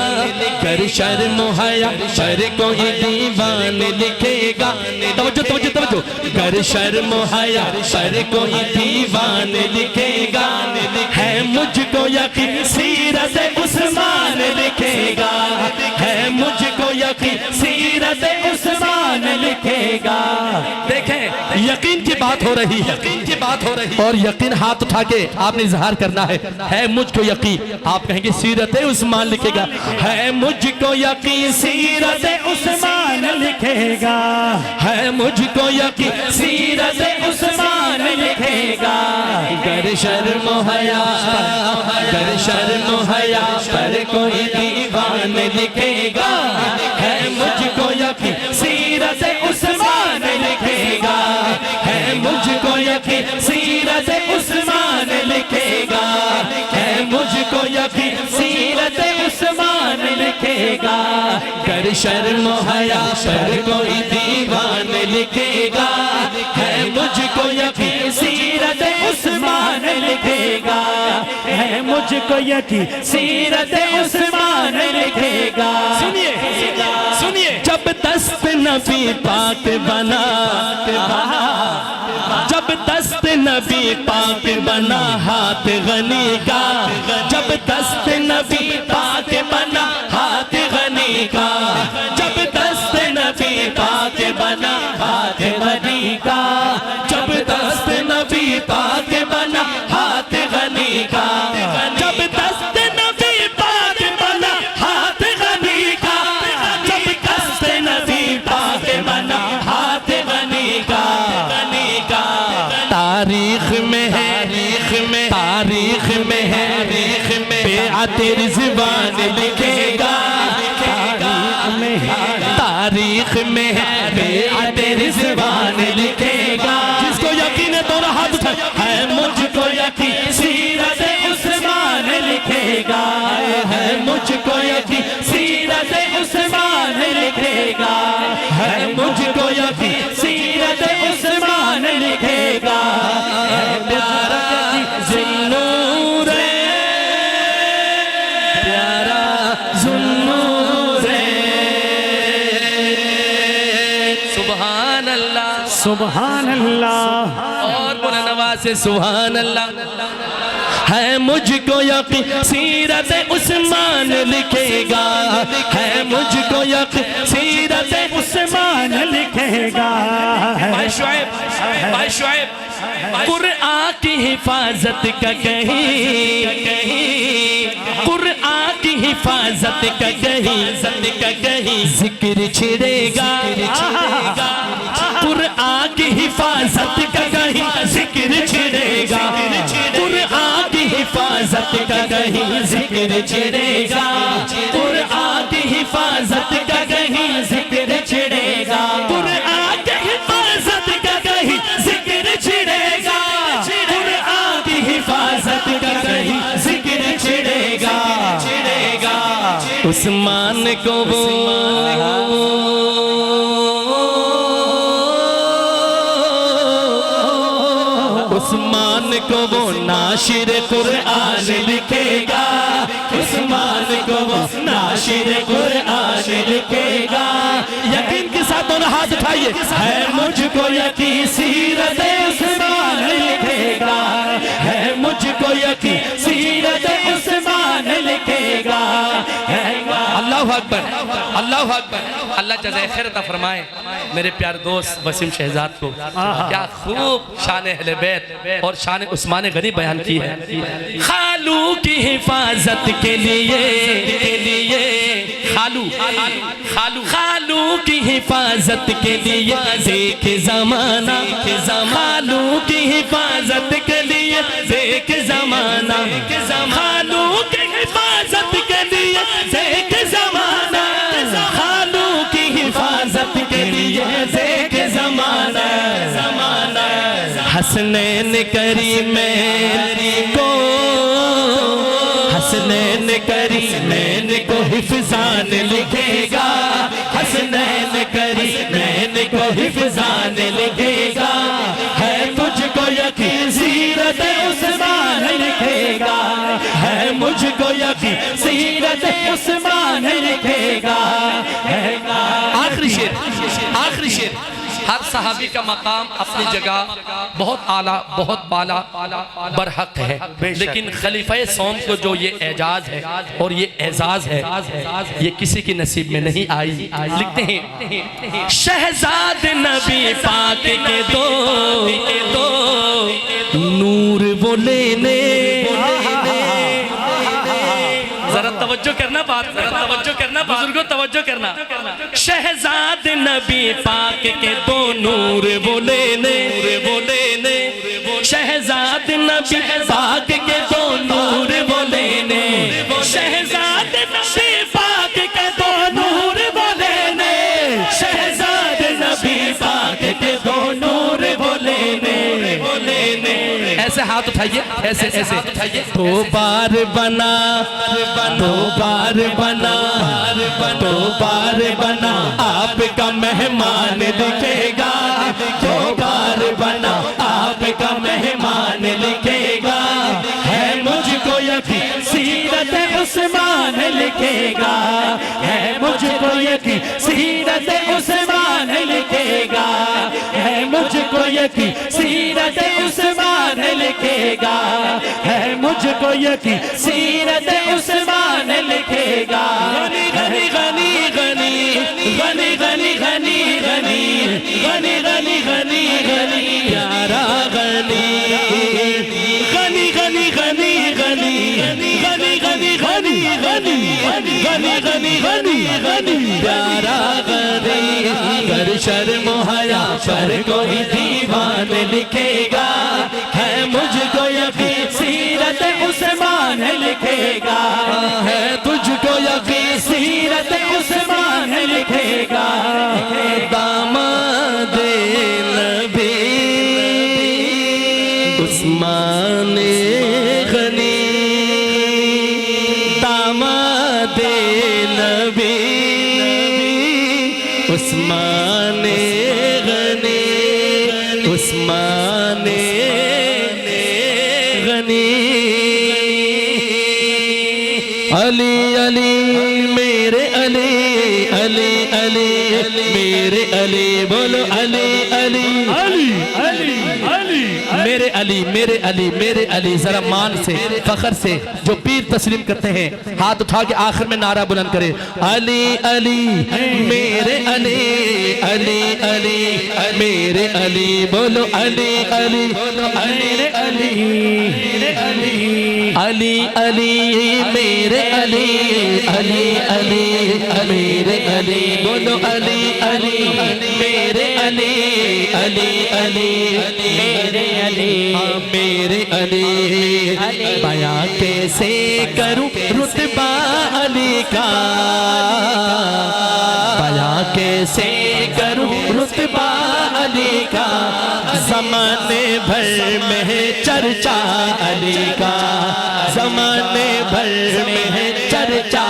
گر شرم و حیا پر کوئی دیوان لکھے گا توجہ توجہ توجہ گر شرم و حیا پر کوئی دیوان لکھے گا ہے مجھ کو یقین سیرت عثمان لکھے گا ہے مجھ کو یقین سیرت عثمان لکھے گا دیکھیں یقین کی بات ہو رہی ہے اور یقین ہاتھ اٹھا کے آپ نے اظہار کرنا ہے مجھ کو یقین آپ کہیں گے سیرت عثمان لکھے گا ہے مجھ کو یقین سیرت عثمان لکھے گا ہے مجھ کو یقین سیرت عثمان لکھے گا گر شرم و حیا پر کوئی دیوان لکھے گا ہے مجھ کو یقین سیرت عثمان لکھے گا ہے مجھ کو یقین سیرت عثمان لکھے گا ہے مجھ کو یقین سیرت عثمان لکھے گا گر شرم و حیا پر کوئی دیوان لکھے گا ہے مجھ کو یقین سیرت عثمان لکھے گا ہے مجھ کو یقین سیرت عثمان لکھے گا سنیے جب دست نبی پاک بنا جب دست نبی پاک بنا ہاتھ غنی کا جب دست نبی پاک بنا ہاتھ غنی کا جب دست نبی پاک بنا ہاتھ غنی کا جب دست نبی پاک بنا ہاتھ غنی کا جب دست نبی پاک بنا ہاتھ غنی کا جب دست نبی پاک بنا ہاتھ غنی کا تاریخ میں ہے بیعت رضوان لکھے گا تاریخ میں ہے بیعت رضوان لکھے گا جس کو یقین ہے دونوں ہاتھ اٹھائیں ہے مجھ کو یقین سیرت عثمان لکھے گا ہے مجھ کو یقین سیرت عثمان لکھے گا ہے مجھ کو یقین سیرت عثمان لکھے گا پیارا ذوالنور پیارا ذوالنور سبحان اللہ سبحان اللہ اور بولے نواز سے سبحان اللہ ہے مجھ کو یقین سیرت عثمان لکھے گا ہے مجھ کو یقین سیرت عثمان لکھے گا بھائی شعیب قرآن کی حفاظت کا کہیں قرآن کی حفاظت کا کہیں ذکر چھڑے گا قرآن کی حفاظت کا کہیں ذکر چھڑے گا قرآن کی حفاظت کا کہیں ذکر چھڑے گا قرآن کی حفاظت کا کہیں ذکر چھڑے گا قرآن کی حفاظت کا کہیں ذکر چھڑے گا قرآن کی حفاظت کا کہیں ذکر چھڑے گا عثمان کو عثمان کو وہ ناشر قرآن لکھے گا عثمان کو وہ ناشر قرآن لکھے گا یقین کے ساتھ دونوں ہاتھ اٹھائیے ہے مجھ کو یقین سیرت عثمان لکھے گا ہے مجھ کو یقین سیرت عثمان لکھے گا اللہ اکبر اللہ اکبر اللہ جزائے خیر عطا فرمائے میرے پیارے دوست وسیم شہزاد کو کیا خوب شان اہل بیت اور شان عثمان غنی بیان کی ہے خالو کی حفاظت کے لیے خالو کی حفاظت کے لیے دیکھ زمانہ خالو کی حفاظت کے لیے دیکھ زمانہ خالو کی حفاظت کے لیے دیکھ زمانہ خالو کی حفاظت کے لیے دیکھ زمانہ حسنین کریمین کو حسنین کریمین کو حفظان لکھے گا حسنین کریمین کو حفظان لکھے گا ہے تو مجھ کو یقین سیرت عثمان لکھے گا. آخری شعر ہر صحابی کا مقام اپنی جگہ بہت اعلیٰ بہت بالا برحق ہے، لیکن خلیفہ سوم کو جو یہ اعجاز ہے اور یہ اعزاز ہے یہ کسی کی نصیب میں نہیں آئی. لکھتے ہیں شہزاد نبی پاک کے دو نور وہ لینے. ذرا توجہ کرنا بزرگوں توجہ کرنا. شہزاد نبی پاک کے دو نور وہ لینے. شہزاد نبی پاک کے دو نور وہ لینے. شہزاد نبی پاک کے دو نور وہ لینے. شہزاد نبی پاک کے دو نور وہ لینے. ایسے ہاتھ اٹھائیے ایسے دو بار بنا آپ کا مہمان دکھے گا. دو بار بنا آپ کا مہمان لکھے گا. ہے مجھ کو یقین سیرت عثمان لکھے گا. ہے مجھ کو یقین سیرت عثمان لکھے گا. ہے مجھ کو یقین سیرت عثمان لکھے گا. ہے مجھ کو یقین سیرت عثمان لکھے گا. غنی غنی غنی غنی غنی غنی غنی غنی غنی غنی غنی غنی پیارا غنی. غنی غنی غنی غنی غنی غنی غنی غنی غنی غنی غنی غنی پیارا غنی. کر شرم و حیا پر کوئی دیوان لکھے گا. ہے مجھ کو یقین سیرت عثمان لکھے گا. ہے تجھ کو یقین سیرت عثمان لکھے گا. داماد نبی عثمان غنی. داماد نبی عثمان غنی. عثمان غنی. علی علی میرے علی علی علی میرے علی. بولو علی علی میرے علی میرے علی میرے علی. ذرا مان سے فخر سے جو پیر تسلیم کرتے ہیں ہاتھ اٹھا کے آخر میں نعرہ بلند کرے. علی علی میرے علی علی علی میرے علی. بولو علی علی میرے علی علی علی میرے علی علی علی میرے علی. بولو علی علی میرے علی علی علی میرے علی میرے علی. بیاں کیسے کروں رتبہ علی کا. بیاں کیسے کروں رتبہ علی کا. زمانے بھر میں ہے چرچا علی کا. زمانے بھر میں ہے چرچا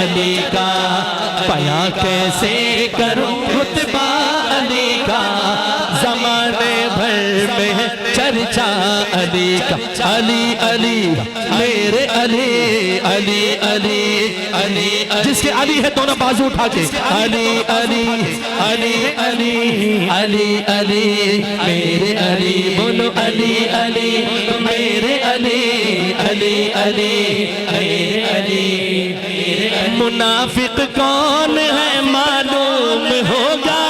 علی کا. بیاں کیسے کروں رتبہ علی کا. زمانے بھر میں ہے چرچا علی کا. علی علی میرے علی علی علی علی. جس کے علی ہے دونوں بازو اٹھا کے. علی علی علی علی علی علی میرے علی. بولو علی علی میرے علی علی علی میرے علی. منافق کون ہے معلوم ہوگا.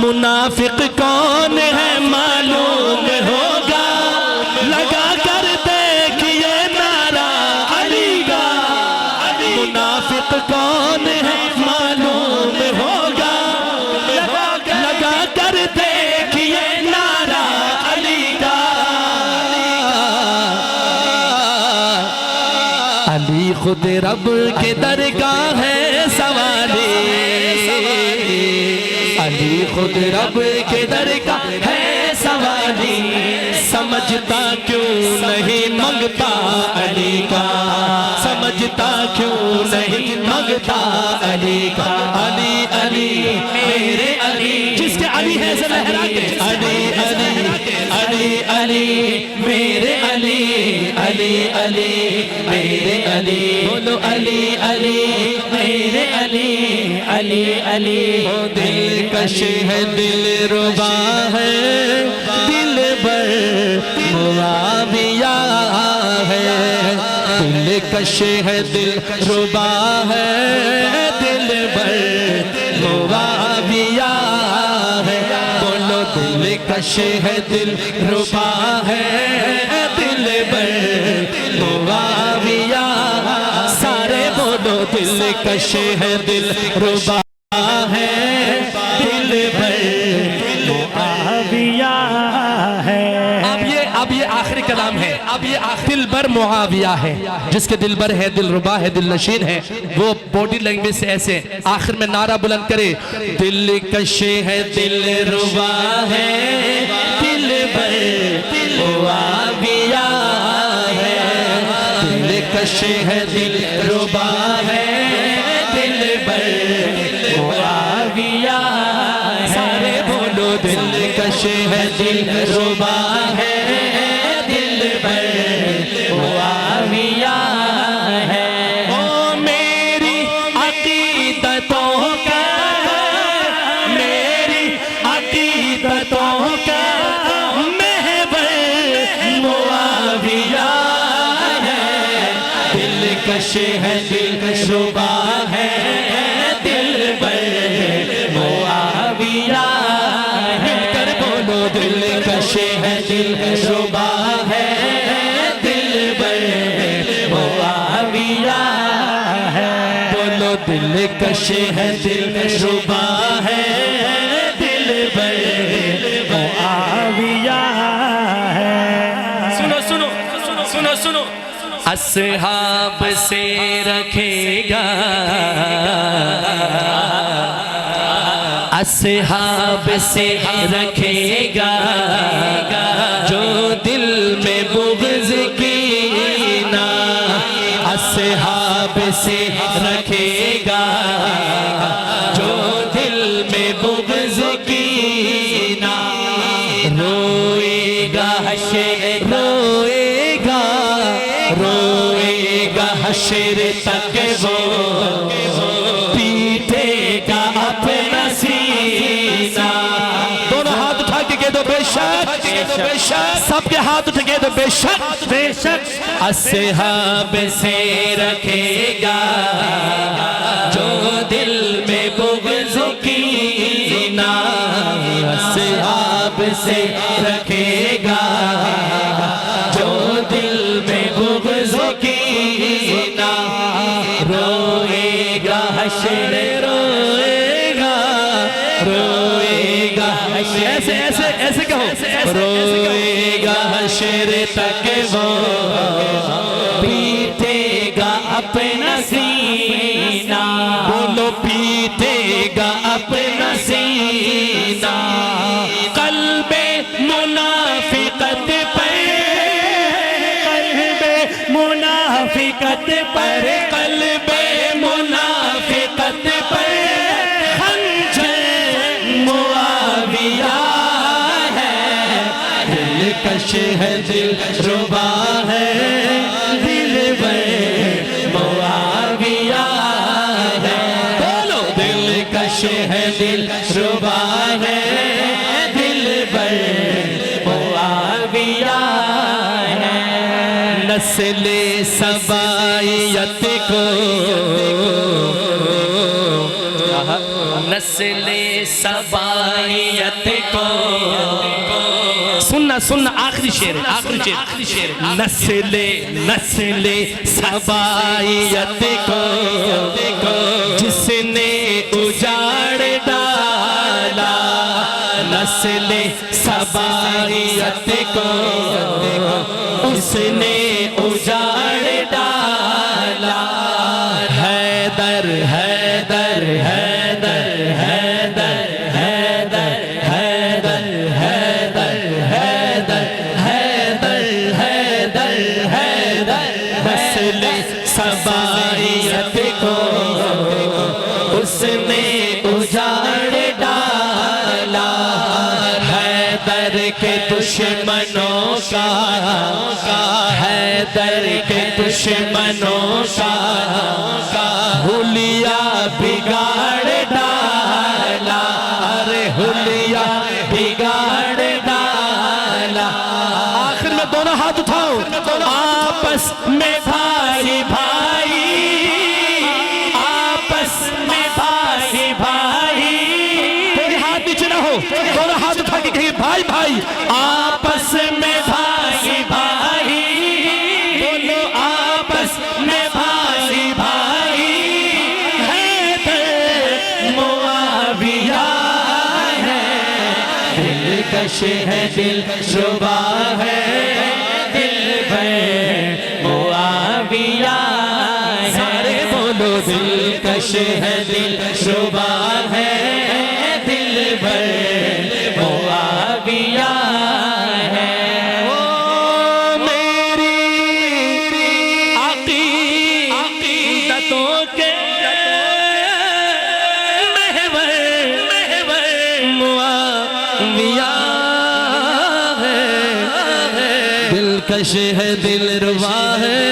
منافق کون ہے معلوم ہوگا. لگا کر دیکھیے نعرہ علی کا. منافق کون ہے معلوم ہوگا. لگا کر دیکھیے نعرہ علی کا. علی خود رب کے درگاہ ہے سوالی. علی خود رب کے درگاہ ہے سوالی. سمجھتا کیوں نہیں منگتا علی کا. سمجھتا کیوں نہیں منگتا علی کا. علی علی میرے علی. جس کے علی ہے سے لہرا کے. علی علی علی علی میرے علی علی علی میرے علی بولو علی علی میرے علی علی علی دل کش ہے دل ربا ہے دل بر معاویہ ہے دل کش ہے دل ربا ہے دل بر معاویہ ہے بولو دل کش ہے دل ربا ہے دل بر معاویہ سارے بولو دل کش ہے دل ربا ہے دل بر معاویہ ہے. اب یہ آخری کلام ہے. اب یہ دل بر معاویہ ہے جس کے دل بر ہے دل ربا ہے دل نشین ہے وہ باڈی لینگویج سے ایسے آخر میں نعرہ بلند کرے دل کش ہے دل ربا ہے دل بر معاویہ ہے دل کش ہے دل ربا ہے دل بر معاویہ سارے بولو دل کش ہے دل ربا ہے دل بر معاویہ ہے او میری عقیدتوں کا میری عقیدتوں کا محور معاویہ ہے دل کش ہے دل ربا ہے دل بر معاویہ مل کر بولو دل کش ہے دل ربا ہے دل بر معاویہ ہے بولو دل کش ہے دل ربا ہے دل بر معاویہ ہے. سنو سنو سنو سنو اصحاب سے رکھے گا اصحاب سے رکھے گا جو دل میں بغض کینہ اصحاب سے رکھے گا جو دل میں بغض کینہ روئے گا روئے گا حشر تک وہ پیٹے گا اپنا سینہ دونوں ہاتھ اٹھا کے کہہ دو بے شک سب کے ہاتھ اٹھا کے کہہ دو بے شک اصحاب سے رکھے گا جو دل میں بغض کینہ اصحاب سے رکھے گا جو دل میں بغض کینہ روئے گا حشر روئے گا ایسے ایسے ایسے کہو روئے گا حشر تک وہ پیٹے گا اپنا سینہ بولو پیٹے گا اپنا سینہ قلب منافقت پر منافقت پر قلب منافقت پر خنجر معاویہ ہے دل کش ہے دل ربا ہے دل بر معاویہ ہے بولو دل کش ہے دل ربا ہے دل بر معاویہ ہے نسل سبائیت کو نسل سبائیت کو سننا آخری شعر نسل سبائیت کو جس نے اجاڑ ڈالا نسل سبائیت کو اس نے اجاڑ ڈالا حیدر حیدر حیدر حیدر حیدر حیدر حیدر حیدر حیدر حیدر حیدر نسل سبائیت کو اس نے اجاڑ ڈالا حیدر کے دشمنوں کا حیدر کے دشمنوں کا حلیہ بگاڑ ڈالا، ارے حلیہ بگاڑ ڈالا۔ آخر میں دونوں ہاتھ اٹھاؤ، آپس میں بھائی بھائی، آپس میں بھائی بھائی، کوئی ہاتھ نیچے نہ ہو، دونوں ہاتھ اٹھا کے کہیں بھائی بھائی، آپس میں بھائی بھائی، بولو آپس میں بھائی بھائی۔ حیدر معاویہ ہے، دلکش ہے دل ربا ہے، معاویہ ہے، سارے بولو دلکش ہے دل ربا ہے، دل بھر معاویہ ہے۔ او میری عقیدتوں کے محور معاویہ ہے، دلکش ہے دل ربا ہے،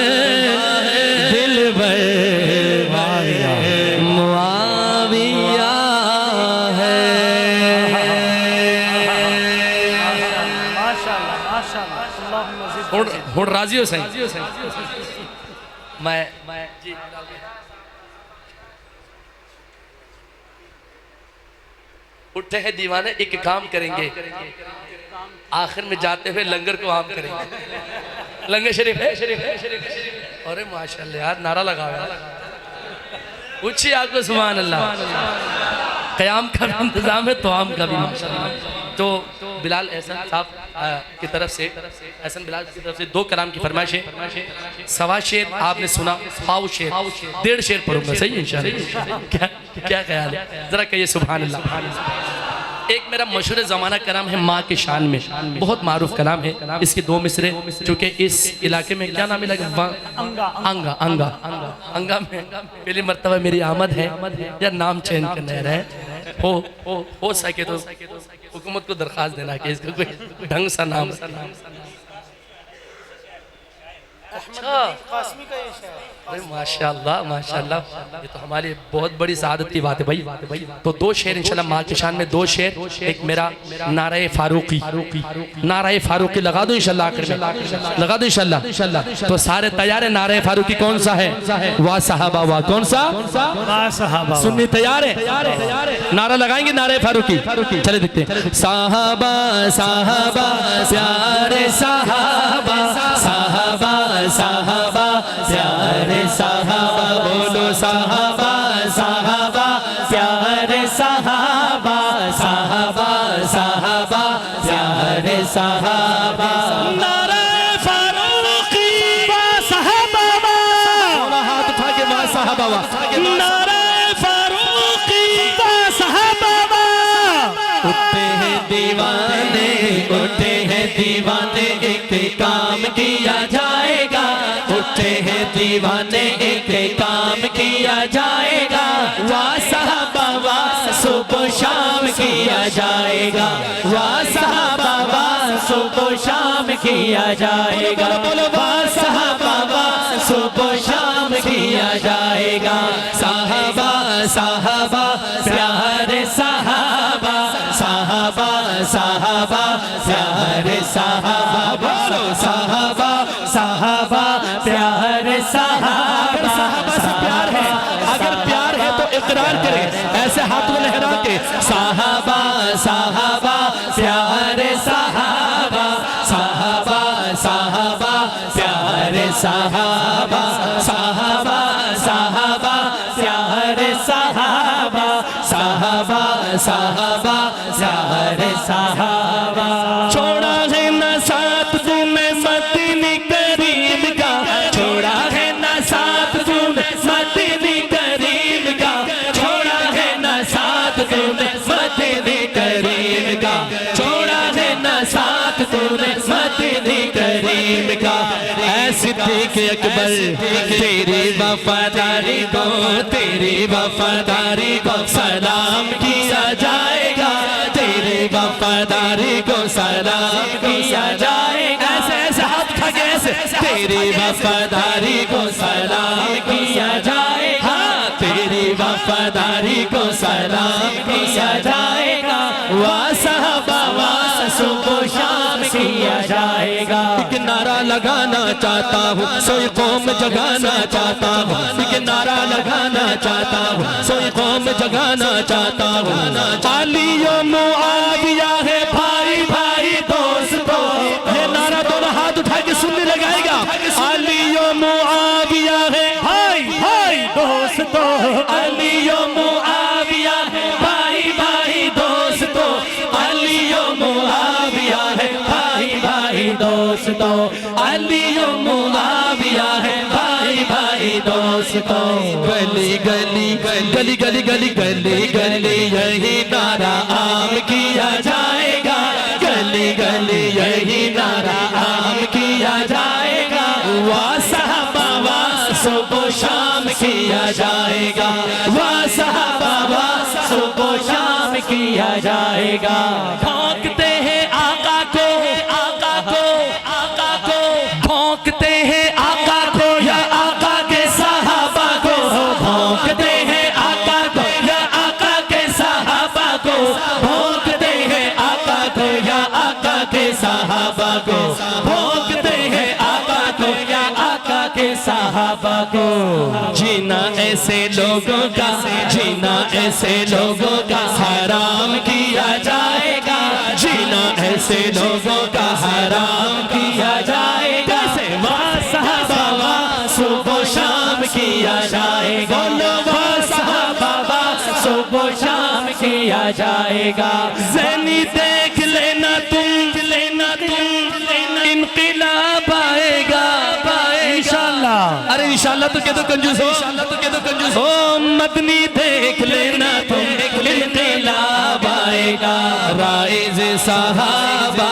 دل بھر معاویہ ہے۔ ہون راضی ہو سائیں میں اٹھے ہیں دیوانے، ایک کام کریں گے، آخر میں جاتے ہوئے لنگر کو عام کریں گے۔ لنگر شریف ہے، ارے ماشاءاللہ یار نعرہ لگا ہے، اچھی آپ کو سبحان اللہ۔ قیام کا بھی انتظام ہے، تو عام کا بھی ماشاءاللہ۔ تو بلال احسن صاحب کی طرف سے، احسن بلال کی طرف سے 2 کلام کی فرمائش ہے۔ سوا شعر آپ نے سنا، پاؤ شعر، 1.5 شعر پڑھوں گا، صحیح ہے انشاءاللہ؟ کیا خیال ہے؟ ذرا کہیے سبحان اللہ۔ ایک میرا مشہور زمانہ کلام ہے ماں کے شان میں، بہت معروف کلام ہے، اس کے 2 مصرے، چونکہ اس علاقے میں کیا نام لگا؟ انگا میں پہلی مرتبہ میری آمد ہے، یا نام چینج کرنا ہے، ہو سکے تو حکومت کو درخواست دینا کہ اس کا کوئی ڈھنگ سا نام۔ اچھا ماشاءاللہ ماشاءاللہ، یہ تو ہماری بہت بڑی سعادت کی بات ہے بھائی۔ تو 2 شعر انشاءاللہ ماں کے شان میں، 2 شعر، ایک میرا نعرہ فاروقی، نعرہ فاروقی لگا دو انشاءاللہ، آخر میں لگا دو انشاءاللہ۔ تو سارے تیار ہیں؟ نعرہ فاروقی کون سا ہے؟ واہ صحابہ واہ، کون سا؟ واہ صحابہ، سنی تیار ہے؟ نعرہ لگائیں گے نعرہ فاروقی، چلے دیکھتے ہیں۔ صحابہ صحابہ پیارے صحابہ، صحابہ صحابہ پیارے صحابہ، بولو صحابہ صحابہ پیارے صحابہ، صحابہ صحابہ پیارے صحابہ۔ نعرہ فاروقی واہ صحابہ واہ، ہاتھ اٹھا کے واہ صحابہ واہ، نعرہ فاروقی واہ صحابہ واہ۔ اٹھتے ہیں دیوانے، اٹھتے ہیں دیوانے، ایک کام کیا جائے گا، اٹھتے ہیں دیوانے، ایک کام کیا جائے گا، واہ صحابہ واہ صبح و شام کیا جائے گا، واہ صحابہ واہ صبح و شام کیا جائے گا، واہ صحابہ واہ صبح و شام کیا جائے گا۔ صحابہ صحابہ پیارے صحابہ، صحابہ صحابہ پیارے صحابہ، بولو صحابہ صحابہ پیارے صحابہ۔ صحابہ سے پیار ہے، اگر پیار ہے تو اقرار کریں ایسے ہاتھوں لہرا کے، صحابہ صحابہ پیارے صحابہ، صحابہ صحابہ پیارے صحابہ، صحابہ صحابہ پیارے صحابہ، صحابہ صحابہ پیارے صحابہ۔ چھوڑا ہے نہ ساتھ تمہیں مدنی کریم کا، چھوڑا ہے نہ ساتھ تمہیں مدنی کریم کا، چھوڑا ہے نہ ساتھ تمہیں مدنی کریم کا، چھوڑا ہے نہ ساتھ تمہیں مدنی کریم کا۔ اے صدیق اکبر تیری وفاداری کو، تیری وفاداری کو سلام کیا جائے گا، تیری وفاداری کو سلام کیا جائے گا۔ تیری وفاداری کو سلام کیا جائے گا تیری وفاداری کو سلام کیا جائے گا صحابہ صبح و شام کیا جائے گا ایک نعرہ لگانا چاہتا ہوں سوئی قوم جگانا چاہتا ہوں ایک نعرہ لگانا چاہتا ہوں سوئی قوم جگانا چاہتا ہوں علی و معاویہ ہے بھائی بھائی دوستو یہ نعرہ دونوں ہاتھ اٹھا کے سننے لگائے گا علی و معاویہ ہے بھائی بھائی دوستو علی و معاویہ ہے بھائی بھائی دوستو علی و معاویہ ہے بھائی بھائی دوستو علی و معاویہ ہے بھائی بھائی دوستو گلی گلی گلی گلی گلی گلی گلی یہی نعرہ عام کیا جائے گا گلی گلی یہی نعرہ عام کیا جائے گا صحابہ صبح و شام کیا جائے گا صحابہ صبح و شام کیا جائے گا بھونکتے ہیں آقا کو آقا کو آقا کو بھونکتے ہیں آقا کو یا آقا کے صحابہ کو بھونکتے ہیں آقا کو یا آقا کے صحابہ کو بھونکتے ہیں آقا کو یا آقا کے صحابہ کو بھونکتے ہیں آقا کو یا آقا کے صحابہ کو جینا ایسے لوگوں کا جینا ایسے لوگوں کا حرام کیا جائے گا جینا ایسے لوگوں کا حرام کیا جائے گا صحابہ صبح و شام کیا جائے گا صحابہ صبح و شام کیا جائے گا ذہنی دیکھ لینا تم انقلاب آئے گا انشاءاللہ ارے انشاءاللہ تو کہہ دو کنجوس ہو مدنی دیکھ لینا تم انقلاب آئے گا رائج صحابہ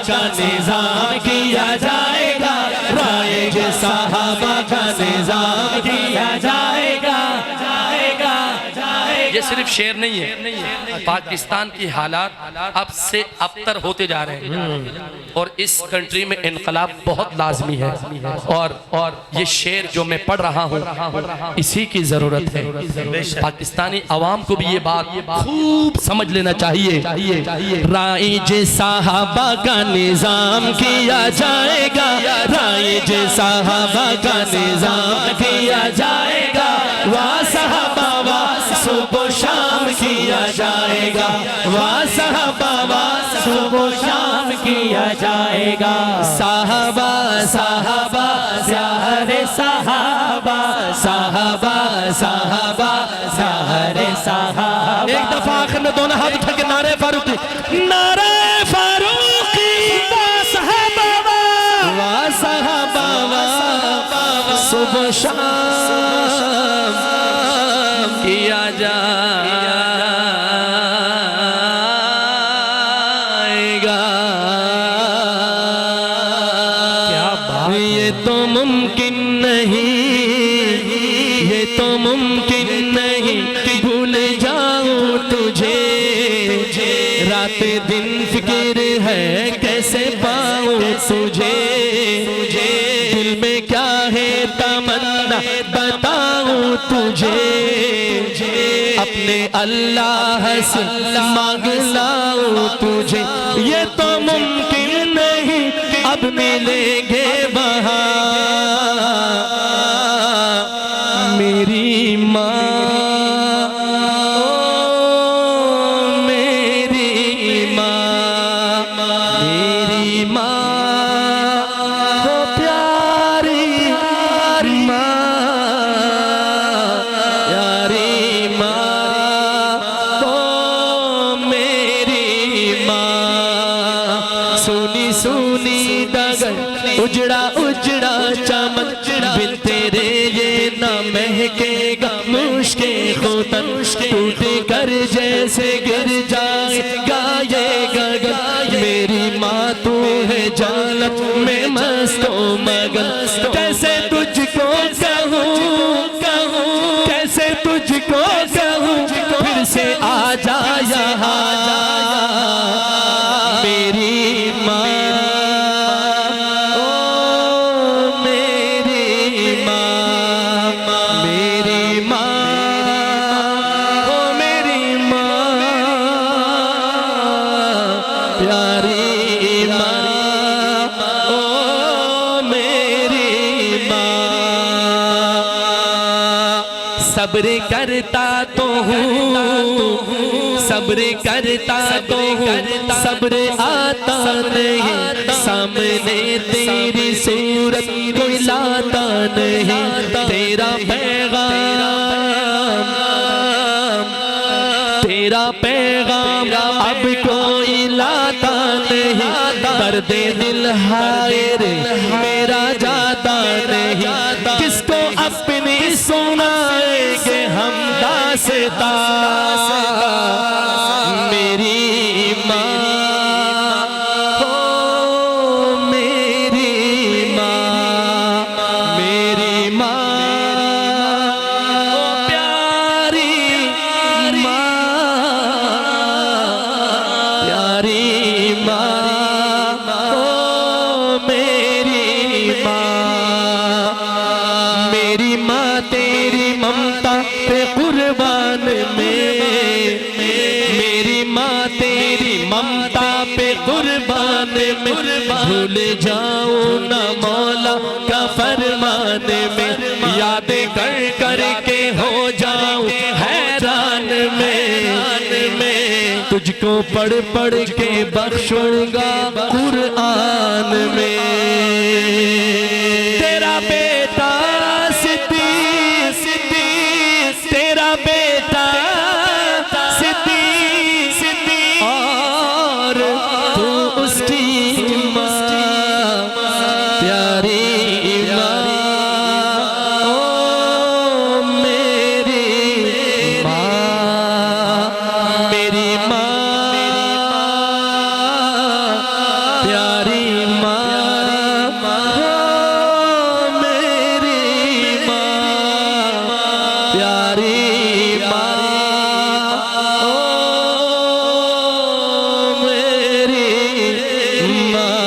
کا نظام کیا جائے گا رائج صحابہ کا نظام کیا جائے گا یہ صرف شعر نہیں ہے پاکستان کی حالات اب سے ابتر ہوتے جا رہے ہیں اور اس کنٹری میں انقلاب بہت لازمی ہے اور یہ شعر جو میں پڑھ رہا ہوں اسی کی ضرورت ہے پاکستانی عوام کو بھی یہ بات خوب سمجھ لینا چاہیے رائج صحابہ کا نظام کیا جائے گا رائج صحابہ کا نظام کیا جائے گا صحابہ صبح و شام کیا جائے گا صحابہ صبح و شام کیا جائے گا صحابہ زہر صحابہ زہر صحابہ ایک دفعہ آخر میں دونوں ہاتھ اٹھا کے نعرہ فاروقی نعرہ فاروقی صحابہ صبح و شام کیا جائے گا یہ تو ممکن نہیں یہ تو ممکن نہیں بھول جاؤں تجھے رات دن فکر ہے کیسے پاؤں تجھے دل میں کیا ہے تمنا بتاؤں تجھے اپنے اللہ سے مانگ لاؤں تجھے یہ تو ممکن نہیں اب ملیں گے وہاں میری ماں میری ماں ہو پیاری ماں پیاری ماں ہو میری ماں سونی سونی ڈگر اجڑا اجڑا چمن بن تیرے یہ نہ مہکے گا مشک خوتن ٹوٹ کر جیسے گر جائے گا یہ گگن میری ماں تو ہے جنت میں مست و مگن کیسے تجھ کو کہوں کیسے تجھ کو کہوں پھر سے آ جا یہاں میری ماں صبر کرتا تو ہوں صبر کرتا تو ہوں صبر آتا نہیں سامنے تیری صورت کوئی لاتا نہیں تیرا پیغام اب کوئی لاتا نہیں درد دل ہائے میرا جاتا نہیں کس کو اپنی سنائیں گے ہم داستان میری ماں ہو میری ماں میری ماں پیاری ماں پیاری ماں ہو میری ماں میری ماں تیری ممتا پہ قربان میری ماں تیری ممتا پہ قربان میں بھول جاؤں نہ مولا کا فرمان میں یاد کر کر کے ہو جاؤں حیران میں تجھ کو پڑھ پڑھ کے بخشوں گا قرآن میں تیرا بیٹا صدیق تیرا بیٹا صدیق اور تو اس کی ماں پیاری ماں او میری ماں میری ماں پیاری ماں او میری ماں پیاری ماں او میری ماں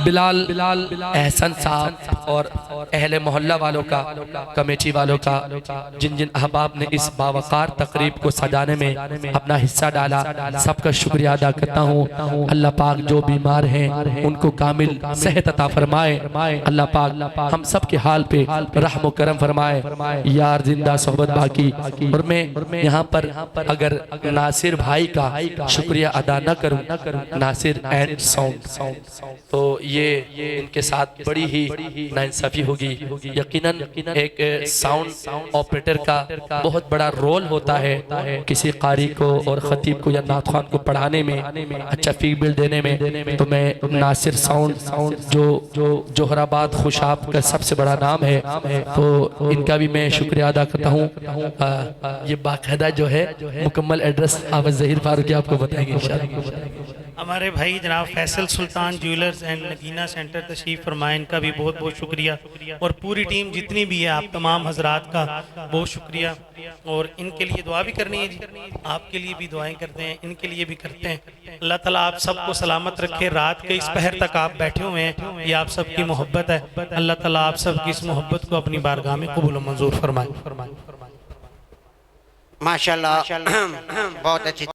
بلال احسن صاحب اور اہل محلہ والوں کا کمیٹی والوں کا جن جن احباب نے اس باوقار تقریب کو سجانے میں اپنا حصہ ڈالا سب کا شکریہ ادا کرتا ہوں اللہ پاک جو بیمار ہیں ان کو کامل صحت عطا فرمائے اللہ پاک ہم سب کے حال پہ رحم و کرم فرمائے یار زندہ صحبت باقی اور میں یہاں پر اگر ناصر بھائی کا شکریہ ادا نہ کروں ناصر اینڈ ساؤنڈ تو یہ ان کے ساتھ بڑی ہی ناانصافی ہوگی یقیناً ایک ساؤنڈ آپریٹر کا بہت بڑا رول ہوتا ہے کسی قاری کو اور خطیب کو یا نعت خوان کو پڑھانے میں اچھا فیڈ بیک دینے میں تو میں ناصر ساؤنڈ جو جوہر آباد خوشاب کا سب سے بڑا نام ہے تو ان کا بھی میں شکریہ ادا کرتا ہوں یہ باقاعدہ جو ہے مکمل ایڈریس حافظ ظہیر فاروقی آپ کو بتائیں گے انشاءاللہ ہمارے بھائی جناب فیصل سلطان جیولرز اینڈ نگینہ سینٹر تشریف فرمائے ان کا بھی بہت بہت شکریہ اور پوری ٹیم جتنی بھی ہے آپ تمام حضرات کا بہت شکریہ اور ان کے لیے دعا بھی کرنی ہے جی آپ کے لیے بھی دعائیں کرتے ہیں ان کے لیے بھی کرتے ہیں اللہ تعالیٰ آپ سب کو سلامت رکھے رات کے اس پہر تک آپ بیٹھے ہوئے ہیں یہ آپ سب کی محبت ہے اللہ تعالیٰ آپ سب کی اس محبت کو اپنی بارگاہ میں قبول و منظور فرمائے ماشاءاللہ بہت اچھی